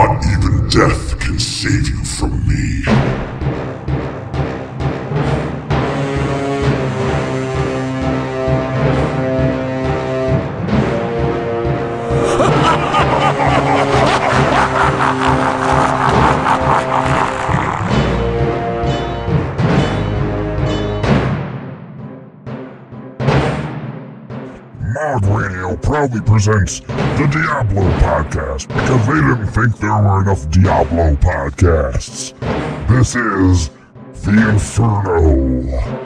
Not even death can save you from me. Mog Radio proudly presents the Diablo podcast because they didn't think there were enough Diablo podcasts. This is the Inferno.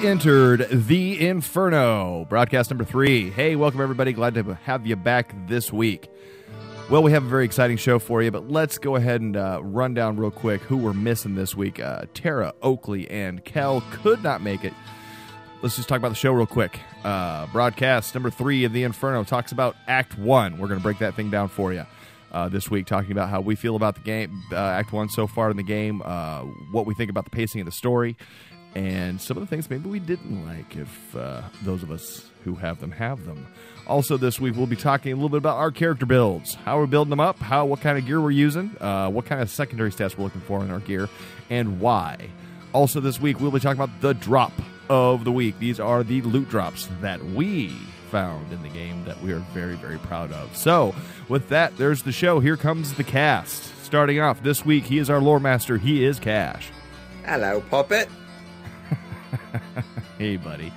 Entered the Inferno, broadcast number 3. Hey, welcome everybody. Glad to have you back this week. Well, we have a very exciting show for you, but let's go ahead and run down real quick who we're missing this week. Tara, Oakley, and Kel could not make it. Let's just talk about the show real quick. Broadcast number 3 of the Inferno talks about Act 1. We're going to break that thing down for you this week, talking about how we feel about the game, Act 1 so far in the game, what we think about the pacing of the story, and some of the things maybe we didn't like, if those of us who have them. Also this week we'll be talking a little bit about our character builds, how we're building them up, what kind of gear we're using, what kind of secondary stats we're looking for in our gear, and why. Also this week we'll be talking about the drop of the week. These are the loot drops that we found in the game that we are very, very proud of. So with that, there's the show. Here comes the cast. Starting off this week, he is our lore master. He is Kash. Hello, Puppet. Hey, buddy.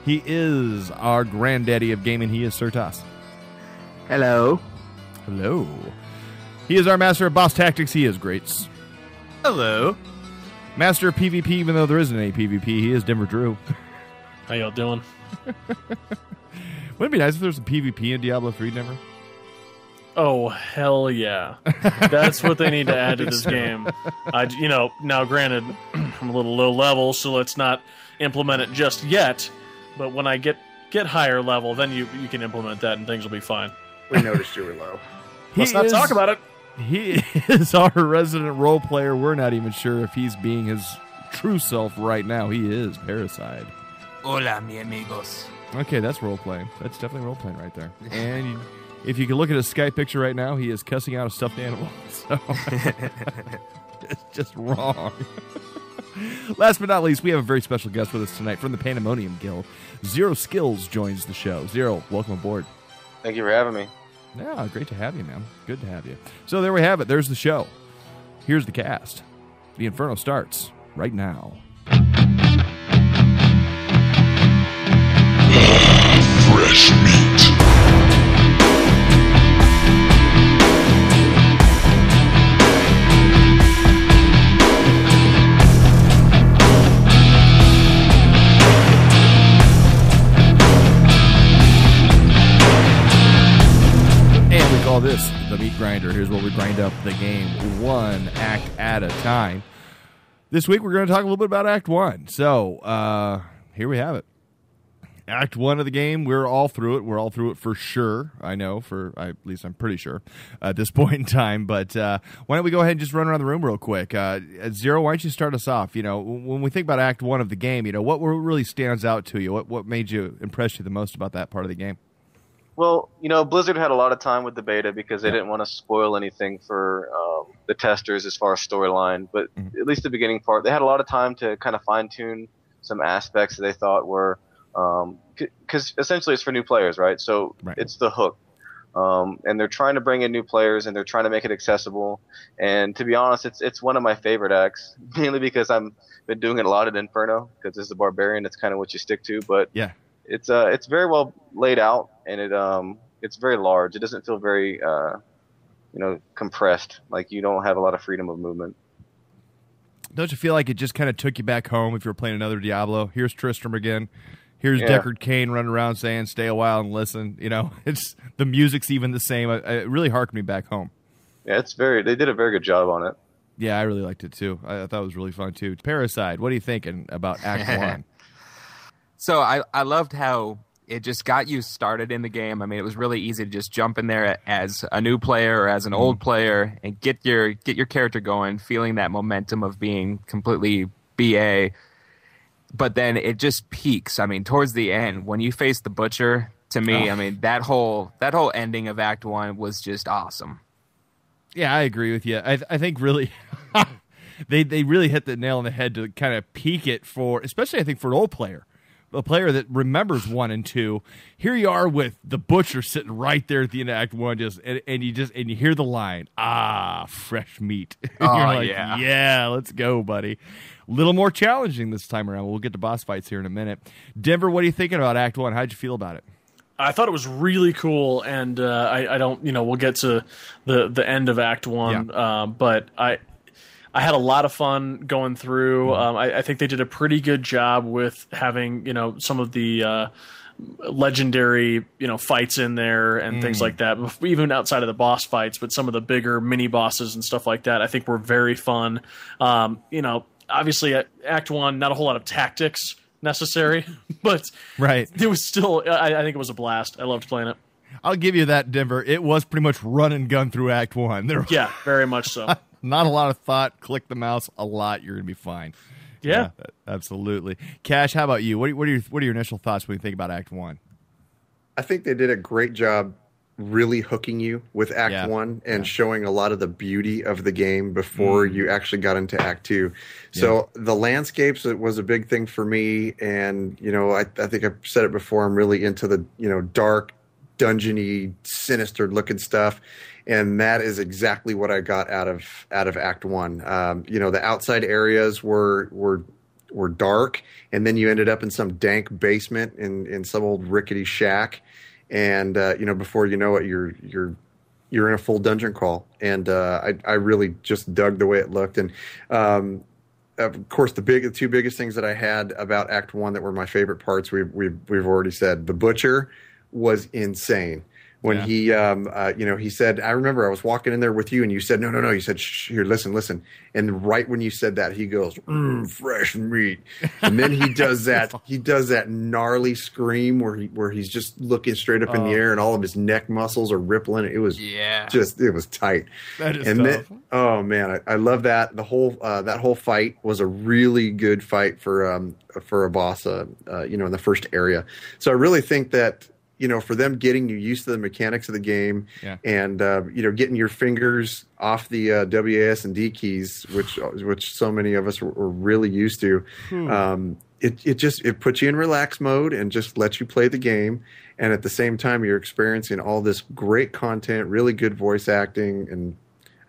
He is our granddaddy of gaming. He is Certas. Hello. Hello. He is our master of boss tactics. He is Grates. Hello. Master of PvP, even though there isn't any PvP, he is Denver Drew. How y'all doing? Wouldn't it be nice if there was some PvP in Diablo 3, Denver? Oh, hell yeah. That's what they need to add to this game. Now granted, I'm a little low level, so let's not implement it just yet. But when I get higher level, then you can implement that and things will be fine. We noticed you were low. Let's not talk about it. He is our resident role player. We're not even sure if he's being his true self right now. He is Parasite. Hola, mi amigos. Okay, that's role playing. That's definitely role playing right there. And if you can look at his Skype picture right now, he is cussing out a stuffed animal. So it's just wrong. Last but not least, we have a very special guest with us tonight from the Pandemonium Guild. ZeroSkillz joins the show. Zero, welcome aboard. Thank you for having me. Yeah, great to have you, man. Good to have you. So there we have it. There's the show. Here's the cast. The Inferno starts right now. Fresh meat. And we call this the meat grinder. Here's where we grind up the game one act at a time. This week we're going to talk a little bit about Act 1. So here we have it. Act 1 of the game, we're all through it. We're all through it for sure. I know, at least I'm pretty sure at this point in time. But why don't we go ahead and just run around the room real quick. Zero, why don't you start us off? You know, when we think about Act 1 of the game, you know, what really stands out to you? What made you impress you the most about that part of the game? Well, you know, Blizzard had a lot of time with the beta because they didn't want to spoil anything for the testers as far as storyline. But at least the beginning part, they had a lot of time to kind of fine-tune some aspects that they thought were because essentially it's for new players, right? So it's the hook. And they're trying to bring in new players and they're trying to make it accessible. And to be honest, it's one of my favorite acts, mainly because I've been doing it a lot at Inferno because as a barbarian, it's kind of what you stick to. But yeah, it's very well laid out and it's very large. It doesn't feel very compressed. Like you don't have a lot of freedom of movement. Don't you feel like it just kind of took you back home if you were playing another Diablo? Here's Tristram again. Here's Deckard Cain running around saying, "Stay a while and listen." It's the music's even the same. It really harkened me back home. Yeah, they did a very good job on it. Yeah, I really liked it too. I thought it was really fun too. Parasite, what are you thinking about Act 1? So I loved how it just got you started in the game. I mean, it was really easy to just jump in there as a new player or as an old player and get your character going, feeling that momentum of being completely BA. But then it just peaks. I mean, towards the end, when you face the Butcher, to me, I mean, that whole ending of Act 1 was just awesome. Yeah, I agree with you. I think really they really hit the nail on the head to kind of peak it for, especially I think for an old player. A player that remembers 1 and 2, here you are with the Butcher sitting right there at the end of Act 1, and you hear the line, fresh meat. You're like, yeah, let's go, buddy. A little more challenging this time around. We'll get to boss fights here in a minute. Denver, what are you thinking about Act 1? How'd you feel about it? I thought it was really cool, and I don't, we'll get to the end of Act 1, but I had a lot of fun going through. I think they did a pretty good job with having, some of the legendary, fights in there and things like that, even outside of the boss fights, but some of the bigger mini bosses and stuff like that, I think were very fun. Obviously Act 1, not a whole lot of tactics necessary, but it was still, I think it was a blast. I loved playing it. I'll give you that, Denver. It was pretty much run and gun through Act 1. Yeah, very much so. Not a lot of thought. Click the mouse a lot. You're going to be fine. Yeah, absolutely. Cash, how about you? What are your initial thoughts when you think about Act 1? I think they did a great job really hooking you with Act 1 and showing a lot of the beauty of the game before you actually got into Act 2. So the landscapes was a big thing for me. And, I think I've said it before, I'm really into the, dark, dungeony, sinister looking stuff. And that is exactly what I got out of Act 1. The outside areas were dark, and then you ended up in some dank basement in some old rickety shack, and before you know it, you're in a full dungeon crawl. And I really just dug the way it looked. And of course, the two biggest things that I had about Act 1 that were my favorite parts, we've already said. The Butcher was insane. When he said, I remember I was walking in there with you and you said, no. You said, shh, here, listen. And right when you said that, he goes, fresh meat. And then he does that gnarly scream where he's just looking straight up in the air and all of his neck muscles are rippling. It was it was tight. That is tough. Then, oh man, I love that. The whole, that whole fight was a really good fight for a boss, in the first area. So I really think that, for them getting you used to the mechanics of the game and, getting your fingers off the WASD keys, which so many of us were really used to, it puts you in relax mode and just lets you play the game. And at the same time, you're experiencing all this great content, really good voice acting. And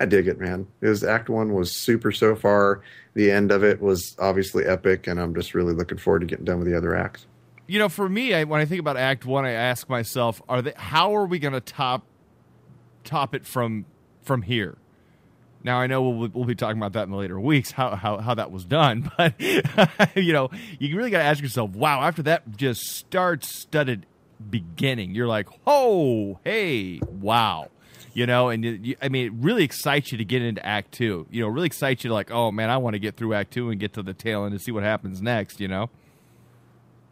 I dig it, man. Act 1 was super so far. The end of it was obviously epic. And I'm just really looking forward to getting done with the other acts. For me, when I think about Act 1, I ask myself, how are we going to top it from here? Now, I know we'll be talking about that in the later weeks, how that was done. But, you really got to ask yourself, wow, after that just star-studded beginning, you're like, oh, hey, wow. And it really excites you to get into Act 2. Really excites you to like, oh, man, I want to get through Act 2 and get to the tail end and see what happens next,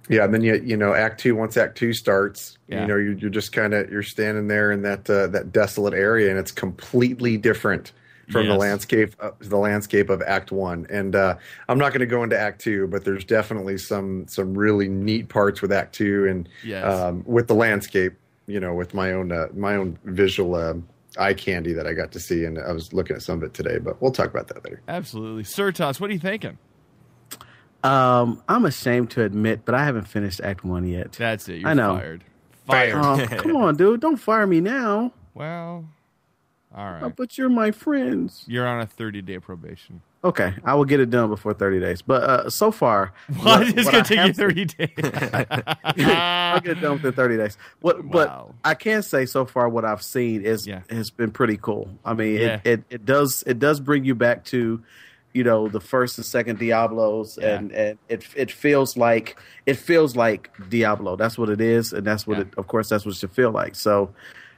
Yeah, and then Act 2. Once Act 2 starts, you're just you're standing there in that desolate area, and it's completely different from the landscape of Act 1. And I'm not going to go into Act 2, but there's definitely some really neat parts with Act 2 and with the landscape. With my own visual eye candy that I got to see, and I was looking at some of it today. But we'll talk about that later. Absolutely, Surtas, what are you thinking? I'm ashamed to admit, but I haven't finished Act 1 yet. That's it. You're fired. Come on, dude. Don't fire me now. Well, all right. But you're my friends. You're on a 30-day probation. Okay. I will get it done before 30 days. But so far... It's going to take you 30 days. I'll get it done within 30 days. But I can say so far what I've seen has been pretty cool. I mean, it does bring you back to... the first and second Diablos, and it feels like Diablo. That's what it is, and that's what of course that's what it should feel like. So,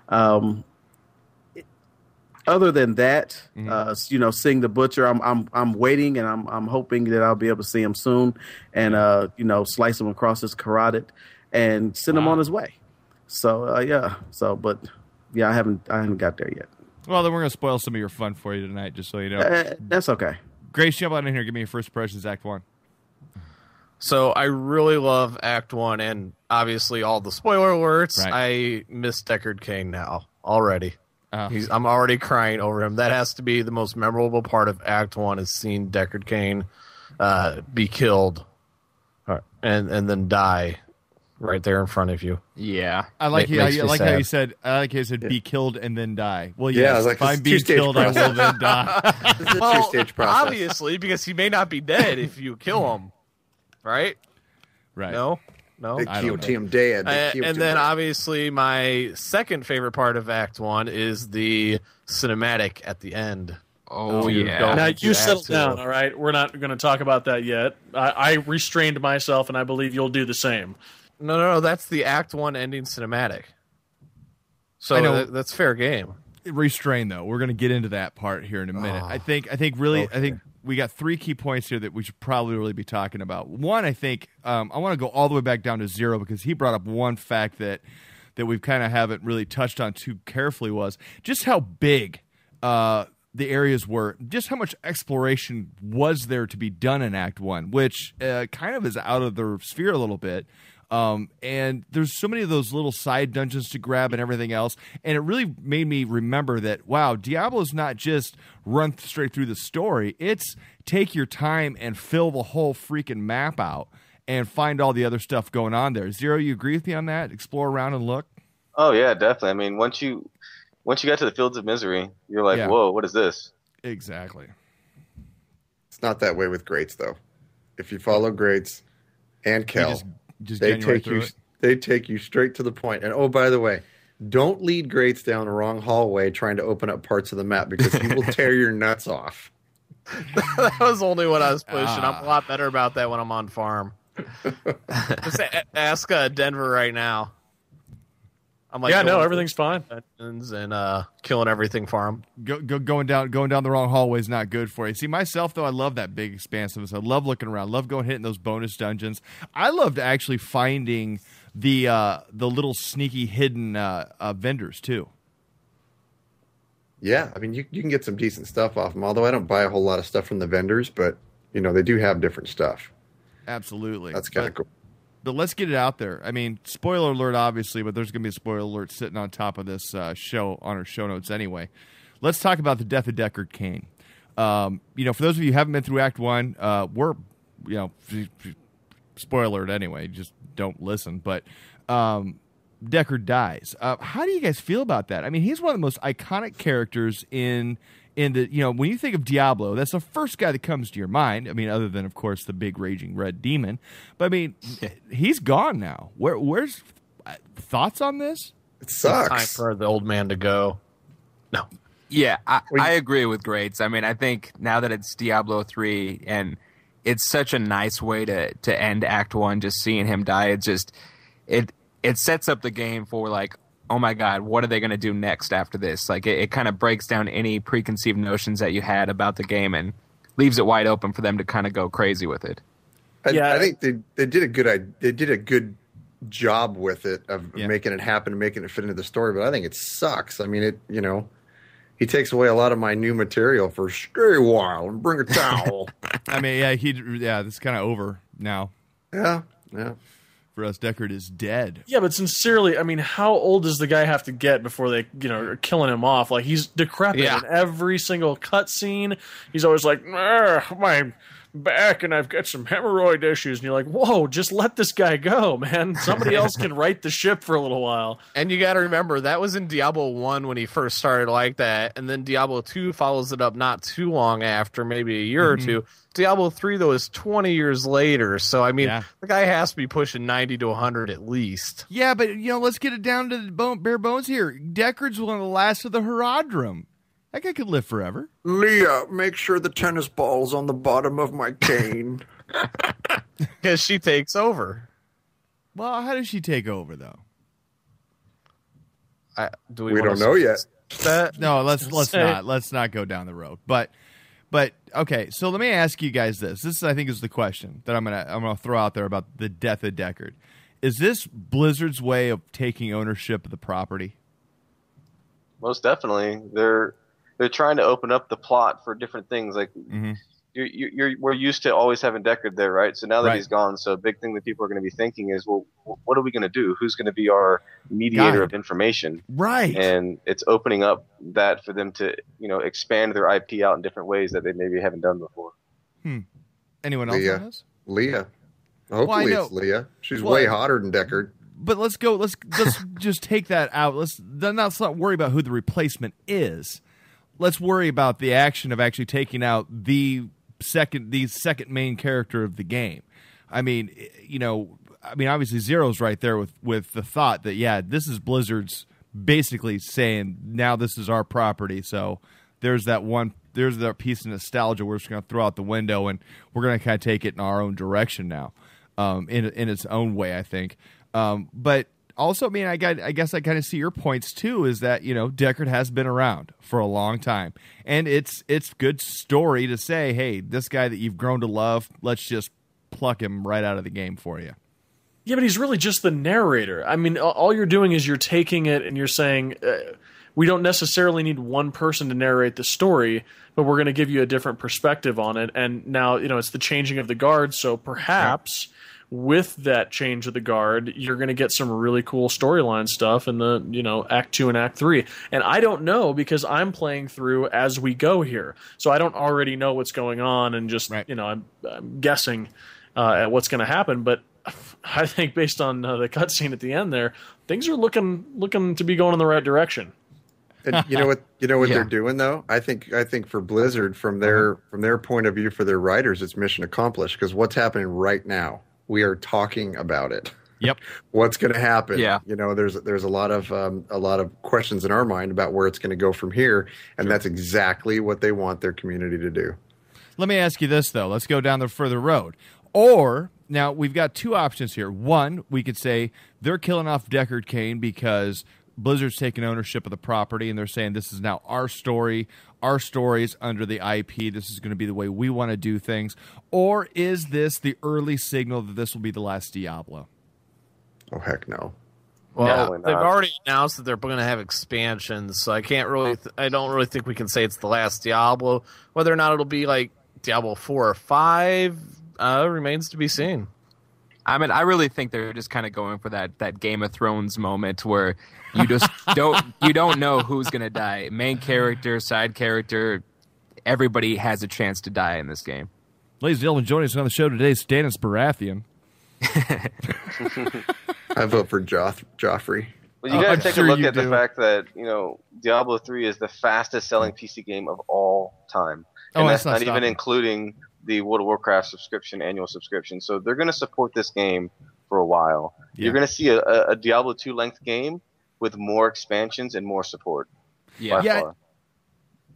other than that, seeing the Butcher, I'm waiting, and I'm hoping that I'll be able to see him soon, and slice him across his carotid and send him on his way. So but I haven't got there yet. Well, then we're gonna spoil some of your fun for you tonight, just so you know. That's okay. Grace, jump on in here. Give me your first impressions, Act 1. So I really love Act 1, and obviously all the spoiler alerts. Right. I miss Deckard Cain now already. I'm already crying over him. That has to be the most memorable part of Act 1 is seeing Deckard Cain be killed and then die right there in front of you. Yeah. I like how you said be killed and then die. Well, yes, if I'm being killed, process. I will then die. This is a two-stage process. Obviously, because he may not be dead if you kill him. Right? Right. No? They killed him dead. And then obviously my second favorite part of Act 1 is the cinematic at the end. Oh, yeah. Now, you settle down, all right? We're not going to talk about that yet. I restrained myself, and I believe you'll do the same. No, that's the Act 1 ending cinematic. So that's fair game. Restrain, though. We're going to get into that part here in a minute. I think we got 3 key points here that we should probably really be talking about. One, I think I want to go all the way back down to Zero because he brought up one fact that we've kind of haven't really touched on too carefully was just how big the areas were, just how much exploration was there to be done in Act 1, which kind of is out of their sphere a little bit. And there's so many of those little side dungeons to grab and everything else. And it really made me remember that, wow, Diablo's not just run straight through the story. It's take your time and fill the whole freaking map out and find all the other stuff going on there. Zero, you agree with me on that? Explore around and look? Oh, yeah, definitely. I mean, once you get to the Fields of Misery, you're like, whoa, what is this? Exactly. It's not that way with Grates, though. If you follow Grates and Kel... They take you straight to the point. And oh, by the way, don't lead Grates down the wrong hallway trying to open up parts of the map because he will tear your nuts off. That was only what I was pushing. I'm a lot better about that when I'm on farm. Just ask Denver right now. I'm like, everything's fine. And killing everything for him. Going down the wrong hallway is not good for you. See, myself though, I love that big expansiveness. I love looking around. Love going hitting those bonus dungeons. I loved actually finding the little sneaky hidden vendors too. Yeah, I mean you can get some decent stuff off them. Although I don't buy a whole lot of stuff from the vendors, but they do have different stuff. Absolutely, that's kind of cool. But let's get it out there. I mean, spoiler alert, obviously, but there's going to be a spoiler alert sitting on top of this show on our show notes anyway. Let's talk about the death of Deckard Cain. For those of you who haven't been through Act 1, we're, spoiler alert anyway, just don't listen. But Deckard dies. How do you guys feel about that? I mean, he's one of the most iconic characters in the, when you think of Diablo, that's the first guy that comes to your mind. I mean, other than, of course, the big raging red demon. But, I mean, he's gone now. Where's thoughts on this? It sucks. It's time for the old man to go. No. Yeah, I agree with Grates. I mean, I think now that it's Diablo 3, and it's such a nice way to end Act 1, just seeing him die, it sets up the game for, like, oh my God, what are they going to do next after this? Like, it kind of breaks down any preconceived notions that you had about the game and leaves it wide open for them to kind of go crazy with it. I think they did a good job with it of making it happen and making it fit into the story, but I think it sucks. I mean, he takes away a lot of my new material for stay a while and bring a towel. I mean, this is kind of over now. Yeah. For us, Deckard is dead. Yeah, but sincerely, I mean, how old does the guy have to get before they, are killing him off? Like, he's decrepit in every single cutscene. He's always like, my back, and I've got some hemorrhoid issues. And you're like, whoa, just let this guy go, man. Somebody else can right the ship for a little while. And you got to remember, that was in Diablo 1 when he first started like that. And then Diablo 2 follows it up not too long after, maybe a year or two. Diablo 3, though, is 20 years later. So, I mean, the guy has to be pushing 90 to 100 at least. Yeah, but, let's get it down to the bare bones here. Deckard's one of the last of the Herodrum. That guy could live forever. Leah, make sure the tennis ball's on the bottom of my cane. Because she takes over. Well, how does she take over, though? We don't know yet. No, let's not go down the road. But okay, so let me ask you guys this. This I think is the question that I'm gonna throw out there about the death of Deckard. Is this Blizzard's way of taking ownership of the property? Most definitely. They're trying to open up the plot for different things. Like we're used to always having Deckard there, right? So now that he's gone, so a big thing that people are going to be thinking is, well, what are we going to do? Who's going to be our mediator of information? Right. And it's opening up that for them to, expand their IP out in different ways that they maybe haven't done before. Anyone else on this? Leah. Hopefully it's Leah. She's way hotter than Deckard. But let's go. Let's just take that out. Let's not worry about who the replacement is. Let's worry about the action of actually taking out the second main character of the game. I mean, obviously Zero's right there with the thought that this is Blizzard's basically saying now this is our property. So there's that piece of nostalgia we're just going to throw out the window, and we're going to kind of take it in our own direction now, in its own way, I think. But also, I mean, I guess I kind of see your points too. Is that Deckard has been around for a long time, and it's good story to say, hey, this guy that you've grown to love, let's just pluck him right out of the game for you. Yeah, but he's really just the narrator. I mean, all you're doing is you're taking it and you're saying we don't necessarily need one person to narrate the story, but we're going to give you a different perspective on it. And now it's the changing of the guard, so perhaps. With that change of the guard, you're going to get some really cool storyline stuff in the Act 2 and Act 3. And I don't know because I'm playing through as we go here, so I don't already know what's going on, and just I'm guessing at what's going to happen. But I think based on the cutscene at the end there, things are looking to be going in the right direction. And you know what they're doing though? I think for Blizzard, from their point of view, for their writers, it's mission accomplished, because what's happening right now. We are talking about it. Yep. What's going to happen? Yeah. There's a lot of questions in our mind about where it's going to go from here, and that's exactly what they want their community to do. Let me ask you this though. Let's go down the further road. Or now we've got two options here. One, we could say they're killing off Deckard Cain because Blizzard's taking ownership of the property, and they're saying this is now our story. Our stories under the IP. This is going to be the way we want to do things. Or is this the early signal that this will be the last Diablo? Oh, heck no. Well, they've already announced that they're going to have expansions, so I can't really. I don't really think we can say it's the last Diablo. Whether or not it'll be like Diablo 4 or 5 remains to be seen. I mean, I really think they're just kind of going for that Game of Thrones moment where you just don't know who's going to die. Main character, side character, everybody has a chance to die in this game. Ladies and gentlemen, joining us on the show today is Stannis Baratheon. I vote for Joffrey. Well, you got to take a look at the fact that Diablo 3 is the fastest selling PC game of all time, and that's not even including the World of Warcraft annual subscription. So they're going to support this game for a while. Yeah. You're going to see a Diablo 2 length game with more expansions and more support. Yeah. Far.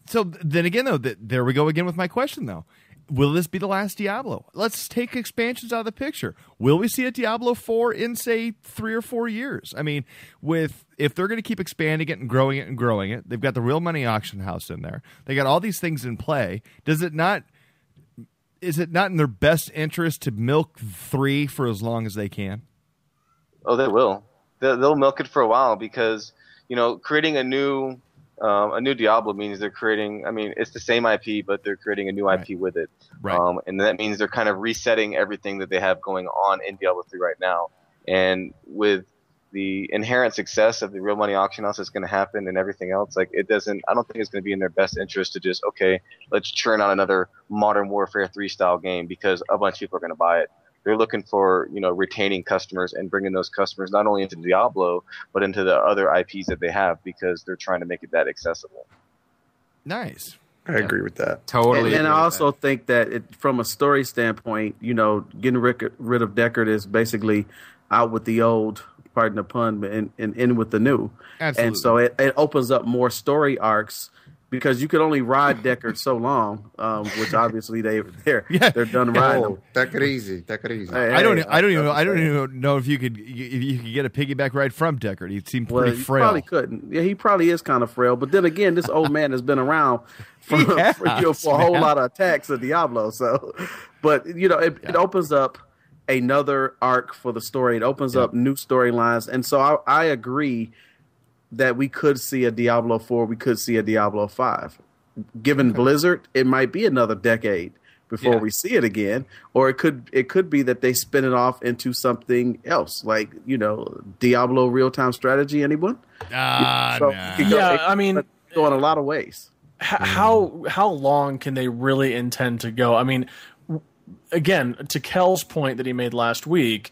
So then again, though, there we go again with my question, though. Will this be the last Diablo? Let's take expansions out of the picture. Will we see a Diablo 4 in, say, 3 or 4 years? I mean, if they're going to keep expanding it and growing it, they've got the real money auction house in there. They got all these things in play. Is it not in their best interest to milk 3 for as long as they can? Oh, they will. They'll milk it for a while because, creating a new Diablo means they're creating. I mean, it's the same IP, but they're creating a new IP with it. Right. And that means they're kind of resetting everything that they have going on in Diablo 3 right now. And with the inherent success of the real money auction house that's going to happen and everything else, I don't think it's going to be in their best interest to just, let's churn out another Modern Warfare 3 style game because a bunch of people are going to buy it. They're looking for, retaining customers and bringing those customers not only into Diablo, but into the other IPs that they have because they're trying to make it that accessible. Nice. I agree with that. Totally. And I also think that from a story standpoint, getting rid of Deckard is basically out with the old, pardon the pun, and in with the new. Absolutely. And so it opens up more story arcs because you could only ride Deckard so long, which obviously they're done riding them. Take it easy. I don't even know if you could get a piggyback ride from Deckard. He seemed pretty frail. Probably couldn't. Yeah, he probably is kind of frail. But then again, this old man has been around for a whole lot of attacks of Diablo. So, but it opens up another arc for the story. It opens up new storylines, and so I agree that we could see a Diablo 4, we could see a Diablo 5. Given Blizzard, it might be another decade before we see it again, or it could be that they spin it off into something else, like Diablo real-time strategy. Anyone? I mean, go in a lot of ways. How long can they really intend to go? I mean, again, to Kel's point that he made last week,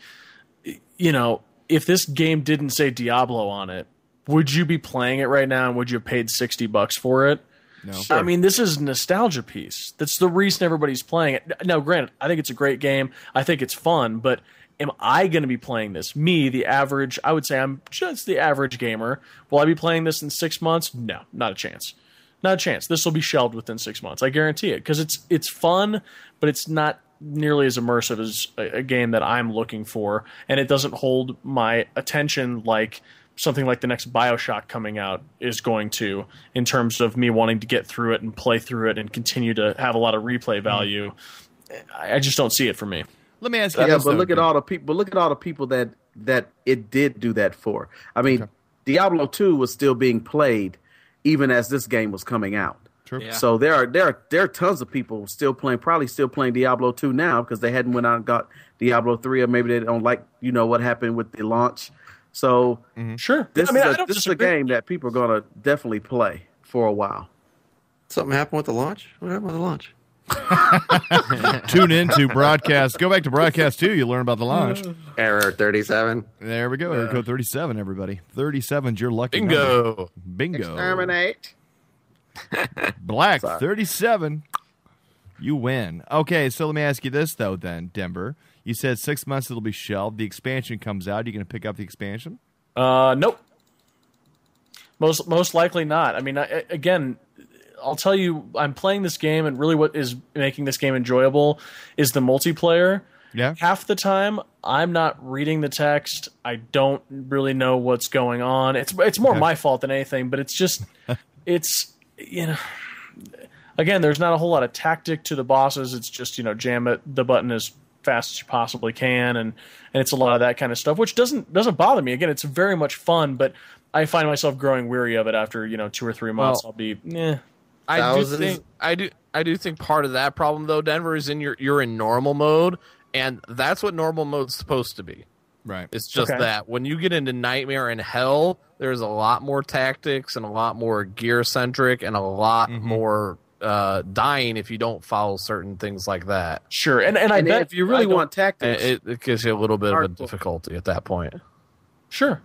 if this game didn't say Diablo on it, would you be playing it right now, and would you have paid $60 for it? No. Sure. I mean, this is a nostalgia piece. That's the reason everybody's playing it. Now, granted, I think it's a great game. I think it's fun, but am I going to be playing this? Me, the average, I would say I'm just the average gamer. Will I be playing this in 6 months? No, not a chance. Not a chance. This will be shelved within 6 months. I guarantee it, because it's fun, but it's not nearly as immersive as a game that I'm looking for, and it doesn't hold my attention like something like the next BioShock coming out is going to, in terms of me wanting to get through it and play through it and continue to have a lot of replay value. I just don't see it for me. Let me ask you. But look at all the people. Look at all the people that it did do that for. I mean, Diablo 2 was still being played even as this game was coming out. True. Yeah. So there are tons of people probably still playing Diablo 2 now because they hadn't went out and got Diablo 3, or maybe they don't like what happened with the launch. So sure, this is a game that people are going to definitely play for a while. Something happened with the launch? What happened with the launch? Tune into broadcast. Go back to broadcast 2. You'll learn about the launch. Error 37. There we go. Error code 37, everybody. 37's your lucky Bingo. number. Bingo. Exterminate. Black 37. You win. Okay, so let me ask you this, though, then, Denver. You said 6 months it'll be shelved. The expansion comes out. Are you going to pick up the expansion? Nope. Most likely not. I mean, again, I'll tell you, I'm playing this game, and really what is making this game enjoyable is the multiplayer. Yeah. Half the time, I'm not reading the text. I don't really know what's going on. It's more my fault than anything, but it's just, again, there's not a whole lot of tactic to the bosses. It's just, jam the button as fast as you possibly can, and it's a lot of that kind of stuff, which doesn't bother me. Again, it's very much fun, but I find myself growing weary of it after 2 or 3 months. I'll be I do think part of that problem, though, Denver, is you're in normal mode, and that's what normal mode's supposed to be. Right. It's just that when you get into Nightmare and Hell, there's a lot more tactics and a lot more gear centric and a lot more dying if you don't follow certain things like that. Sure, and I bet if you really want tactics, it gives you a little bit of a difficulty at that point. Sure.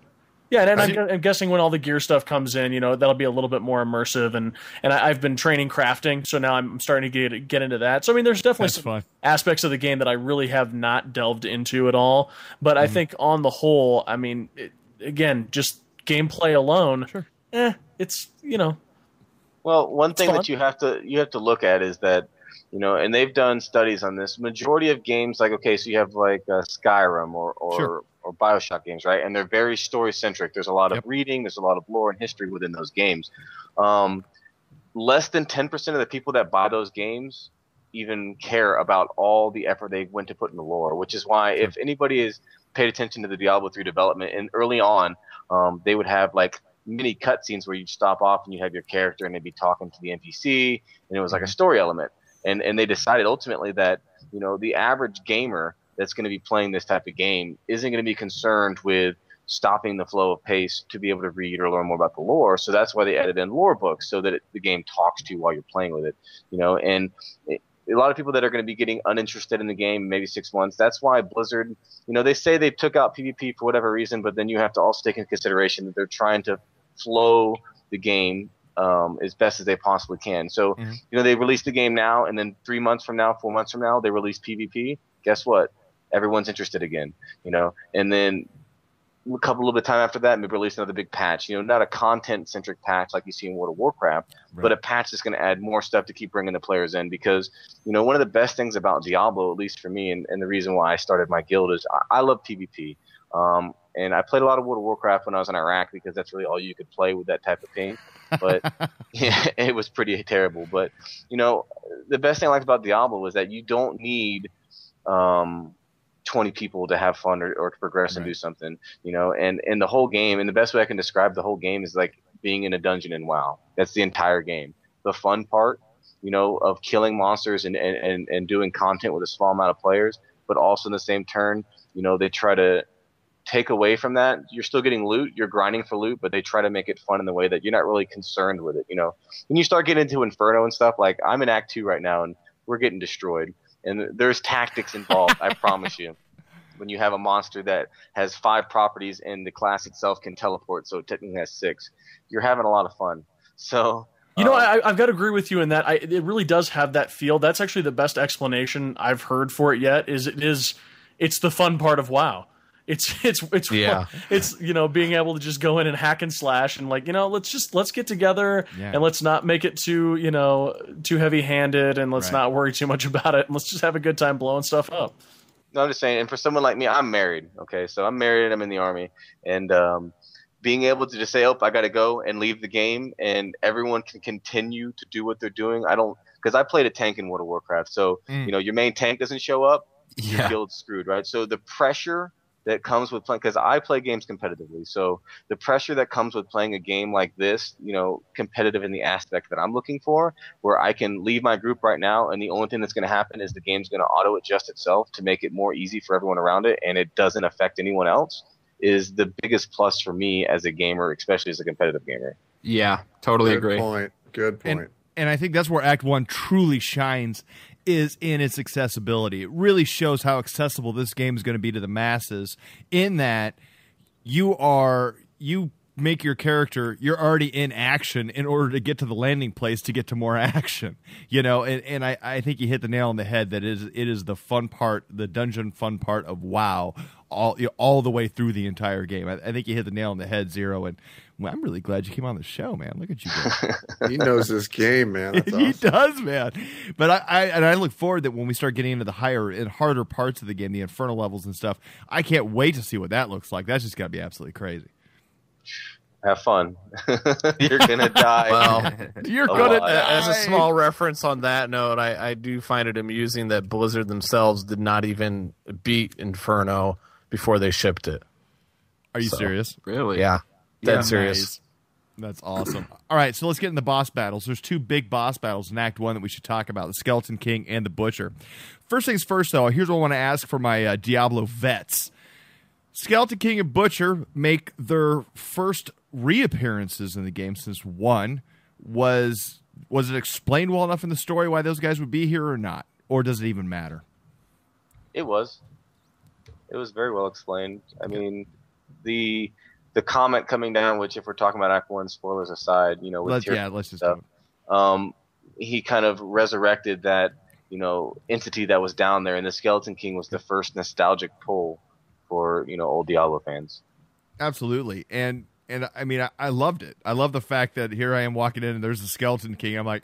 Yeah, and I'm guessing when all the gear stuff comes in, that'll be a little bit more immersive, and I've been training crafting, so now I'm starting to get into that. So I mean, there's definitely some aspects of the game that I really have not delved into at all. But I think on the whole, I mean, again, just gameplay alone, it's Well, one thing that you have to look at is that, and they've done studies on this. Majority of games, like so you have like Skyrim or BioShock games, right? And they're very story centric. There's a lot of reading, there's a lot of lore and history within those games. Less than 10% of the people that buy those games even care about all the effort they went to put in the lore, which is why if anybody has paid attention to the Diablo 3 development, and early on, they would have like mini cutscenes where you'd stop off and you have your character and they'd be talking to the NPC, and it was like a story element. And they decided ultimately that, the average gamer that's going to be playing this type of game isn't going to be concerned with stopping the flow of pace to be able to read or learn more about the lore. So that's why they added in lore books so that the game talks to you while you're playing with it, and a lot of people that are going to be getting uninterested in the game, maybe 6 months. That's why Blizzard, they say they took out PvP for whatever reason, but then you have to also take into consideration that they're trying to flow the game as best as they possibly can. So, they release the game now, and then 3 months from now, 4 months from now, they release PvP. Guess what? Everyone's interested again, and then a little bit of time after that, maybe release another big patch. Not a content-centric patch like you see in World of Warcraft, but a patch that's going to add more stuff to keep bringing the players in. Because, one of the best things about Diablo, at least for me, and the reason why I started my guild is I love PvP. And I played a lot of World of Warcraft when I was in Iraq because that's really all you could play with that type of thing. But yeah, it was pretty terrible. But, the best thing I liked about Diablo was that you don't need 20 people to have fun or to progress and do something, and the whole game, and the best way I can describe the whole game is like being in a dungeon in WoW. That's the entire game. The fun part, of killing monsters and doing content with a small amount of players, but also in the same turn, they try to take away from that. You're still getting loot, you're grinding for loot, but they try to make it fun in the way that you're not really concerned with it. When you start getting into Inferno and stuff, like I'm in Act 2 right now and we're getting destroyed. And there's tactics involved, I promise you. When you have a monster that has 5 properties and the class itself can teleport, so it technically has 6, you're having a lot of fun. So, I've got to agree with you in that. It really does have that feel. That's actually the best explanation I've heard for it yet. It's the fun part of WoW. It's being able to just go in and hack and slash and let's get together and let's not make it too heavy handed and let's not worry too much about it and let's just have a good time blowing stuff up. No, I'm just saying, and for someone like me, I'm married. Okay, so I'm married. I'm in the Army, and being able to just say, "Oh, I got to go," and leave the game, and everyone can continue to do what they're doing. Because I played a tank in World of Warcraft, so your main tank doesn't show up, your guild's screwed, right? So the pressure that comes with playing, because I play games competitively, so the pressure that comes with playing a game like this, competitive in the aspect that I'm looking for, where I can leave my group right now, and the only thing that's going to happen is the game's going to auto adjust itself to make it more easy for everyone around it, and it doesn't affect anyone else, is the biggest plus for me as a gamer, especially as a competitive gamer. Yeah, totally agree. Good point. And I think that's where Act 1 truly shines, is in its accessibility. It really shows how accessible this game is going to be to the masses, in that you make your character, you're already in action in order to get to the landing place to get to more action. And I think you hit the nail on the head that it is the fun part, the dungeon fun part of WoW, all the way through the entire game. I think you hit the nail on the head, Zero, and I'm really glad you came on the show, man. Look at you go. He knows this game, man. That's awesome. He does, man. But I look forward that when we start getting into the higher and harder parts of the game, the Inferno levels and stuff, I can't wait to see what that looks like. That's just got to be absolutely crazy. Have fun. You're gonna die. Well, you're gonna die. As a small reference on that note, I do find it amusing that Blizzard themselves did not even beat Inferno before they shipped it. Are you serious? Really? Yeah. Dead serious. Nice. That's awesome. All right, so let's get in the boss battles. There's 2 big boss battles in Act 1 that we should talk about, the Skeleton King and the Butcher. First things first, though, here's what I want to ask for my Diablo vets. Skeleton King and Butcher make their first reappearances in the game since 1. Was it explained well enough in the story why those guys would be here or not? Or does it even matter? It was very well explained. I mean, the comet coming down, which if we're talking about Act 1, spoilers aside, with let's just stuff, he kind of resurrected that, entity that was down there, and the Skeleton King was the first nostalgic pull for, old Diablo fans. Absolutely. And I mean, I loved it. I love the fact that here I am walking in and there's the Skeleton King. I'm like,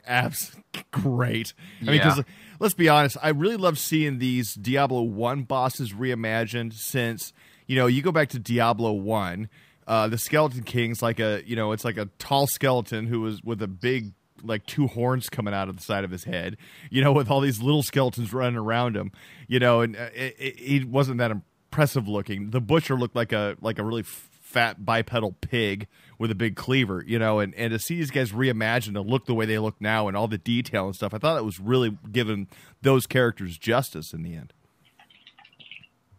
great. I mean, because let's be honest, I really love seeing these Diablo 1 bosses reimagined since, you go back to Diablo 1, the Skeleton King's like it's like a tall skeleton who was with a big, like 2 horns coming out of the side of his head, with all these little skeletons running around him, and he wasn't that impressive looking. The Butcher looked like a really fat bipedal pig with a big cleaver, and to see these guys reimagined and look the way they look now and all the detail and stuff, I thought it was really giving those characters justice in the end.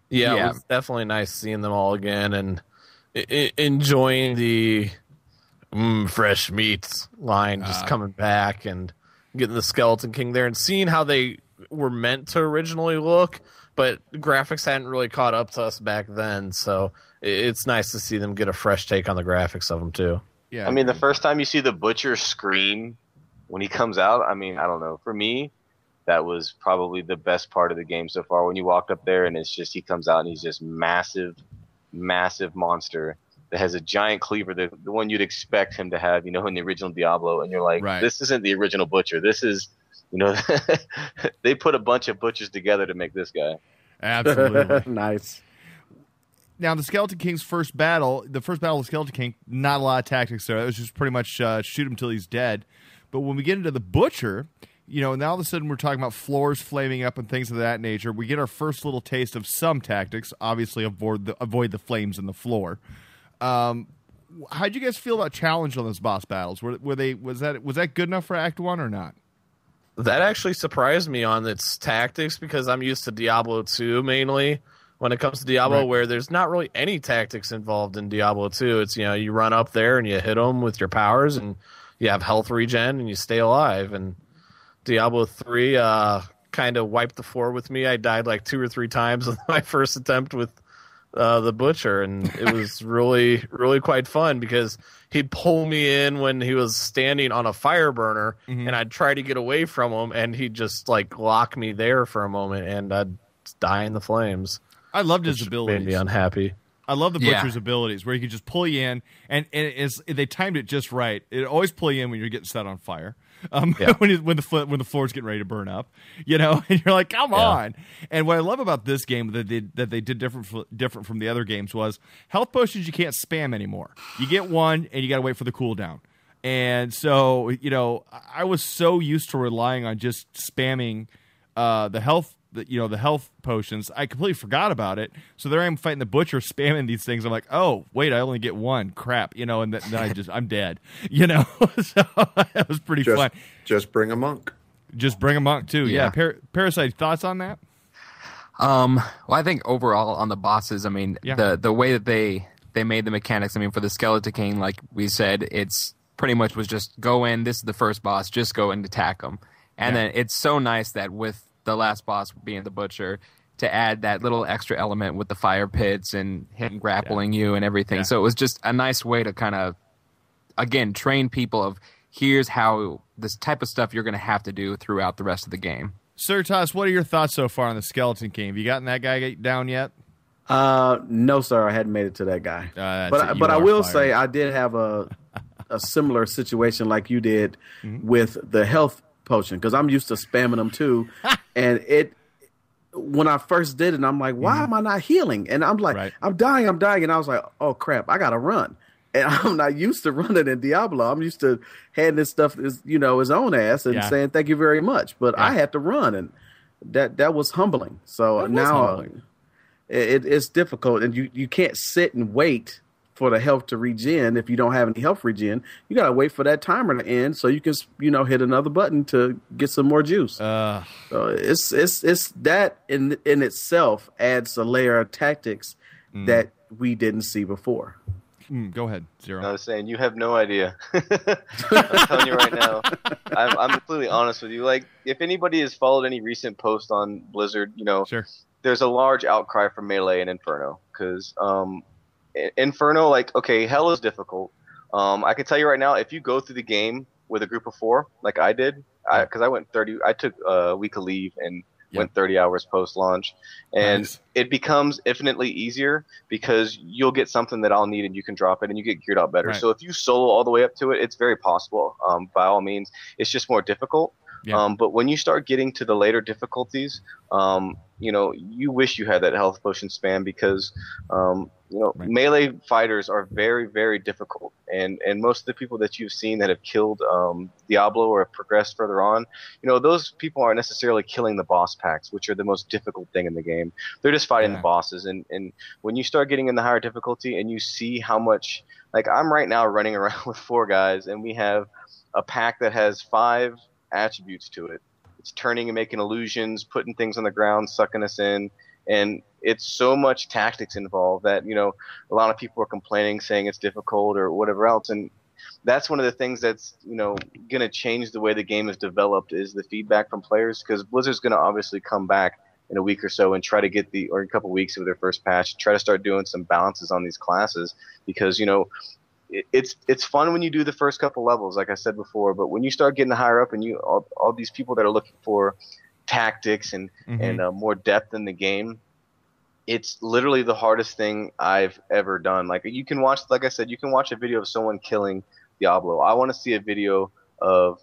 Yeah, it was definitely nice seeing them all again and enjoying the fresh meats line just coming back and getting the Skeleton King there and seeing how they were meant to originally look, but graphics hadn't really caught up to us back then, so it's nice to see them get a fresh take on the graphics of them too. Yeah, I mean, the first time you see the Butcher scream when he comes out, I mean, I don't know. For me, that was probably the best part of the game so far. When you walked up there and it's just he comes out and he's just massive, massive monster that has a giant cleaver, the one you'd expect him to have, in the original Diablo, and you're like, this isn't the original Butcher. This is, they put a bunch of butchers together to make this guy. Absolutely. Nice. Now, the Skeleton King's first battle of the Skeleton King, not a lot of tactics there. It was just pretty much shoot him till he's dead. But when we get into the Butcher, now all of a sudden we're talking about floors flaming up and things of that nature. We get our first little taste of some tactics. Obviously, avoid the flames in the floor. How'd you guys feel about challenge on those boss battles? Was that good enough for Act 1 or not? That actually surprised me on its tactics, because I'm used to Diablo 2 mainly when it comes to Diablo, where there's not really any tactics involved in Diablo 2. It's, you run up there and you hit them with your powers and you have health regen and you stay alive. And Diablo 3 kind of wiped the floor with me. I died like 2 or 3 times on my first attempt with the Butcher, and it was really, really quite fun, because he'd pull me in when he was standing on a fire burner, and I'd try to get away from him, and he'd just like lock me there for a moment, and I'd die in the flames. I loved his abilities. Made me unhappy. I love the Butcher's abilities, where he could just pull you in, and they timed it just right. It always pull you in when you're getting set on fire. When the floor's getting ready to burn up, and you're like, come on. And what I love about this game that they did different from the other games was health potions you can't spam anymore. You get one and you got to wait for the cooldown. And so I was so used to relying on just spamming the health potions. I completely forgot about it. So there I am fighting the Butcher, spamming these things. I'm like, oh wait, I only get one. Crap, and then I'm dead. So that was pretty fun. Just bring a monk. Just bring a monk too. Yeah. Parasite, thoughts on that? Well, I think overall on the bosses, the way that they made the mechanics. For the Skeleton King, like we said, it's pretty much was just go in. This is the first boss. Just go and attack him. And then it's so nice that with the last boss being the Butcher, to add that little extra element with the fire pits and him grappling you and everything. Yeah. So it was just a nice way to kind of, again, train people of here's how this type of stuff you're going to have to do throughout the rest of the game. Sir Toss, what are your thoughts so far on the Skeleton King? Have you gotten that guy down yet? No, sir. I hadn't made it to that guy. But I will say I did have a similar situation like you did with the health potion, because I'm used to spamming them too. And when I first did it, I'm like, why am I not healing? And I'm like, I'm dying. And I was like, oh crap, I gotta run. And I'm not used to running in Diablo. I'm used to handing this stuff his own ass and saying thank you very much. But I had to run, and that was humbling. So now it's difficult, and you can't sit and wait for the health to regen. If you don't have any health regen, you gotta wait for that timer to end so you can hit another button to get some more juice. So it's that in itself adds a layer of tactics that we didn't see before. Go ahead, Zero. I was saying, you have no idea. I'm telling you right now. I'm completely honest with you. Like, if anybody has followed any recent post on Blizzard, sure. There's a large outcry for Melee and Inferno, because Inferno, hell is difficult. I can tell you right now, if you go through the game with a group of 4, like I did, because I took a week of leave and went 30 hours post-launch, and it becomes infinitely easier because you'll get something that I'll need and you can drop it and you get geared out better. Right. So if you solo all the way up to it, it's very possible. By all means, it's just more difficult. Yeah. But when you start getting to the later difficulties, you wish you had that health potion spam, because melee fighters are very, very difficult, and most of the people that you've seen that have killed Diablo or have progressed further on, those people aren't necessarily killing the boss packs, which are the most difficult thing in the game. They're just fighting the bosses, and when you start getting in the higher difficulty and you see how much, like I'm right now running around with 4 guys, and we have a pack that has 5 attributes to it. It's turning and making illusions, putting things on the ground, sucking us in, and it's so much tactics involved that a lot of people are complaining, saying it's difficult or whatever else, and that's one of the things that's going to change the way the game is developed, is the feedback from players, because Blizzard's going to obviously come back in a week or so and try to get or a couple weeks of their first patch, try to start doing some balances on these classes, because it's fun when you do the first couple levels, like I said before, but when you start getting higher up and all these people that are looking for tactics and more depth in the game, it's literally the hardest thing I've ever done. Like you can watch, like I said, you can watch a video of someone killing Diablo. I want to see a video of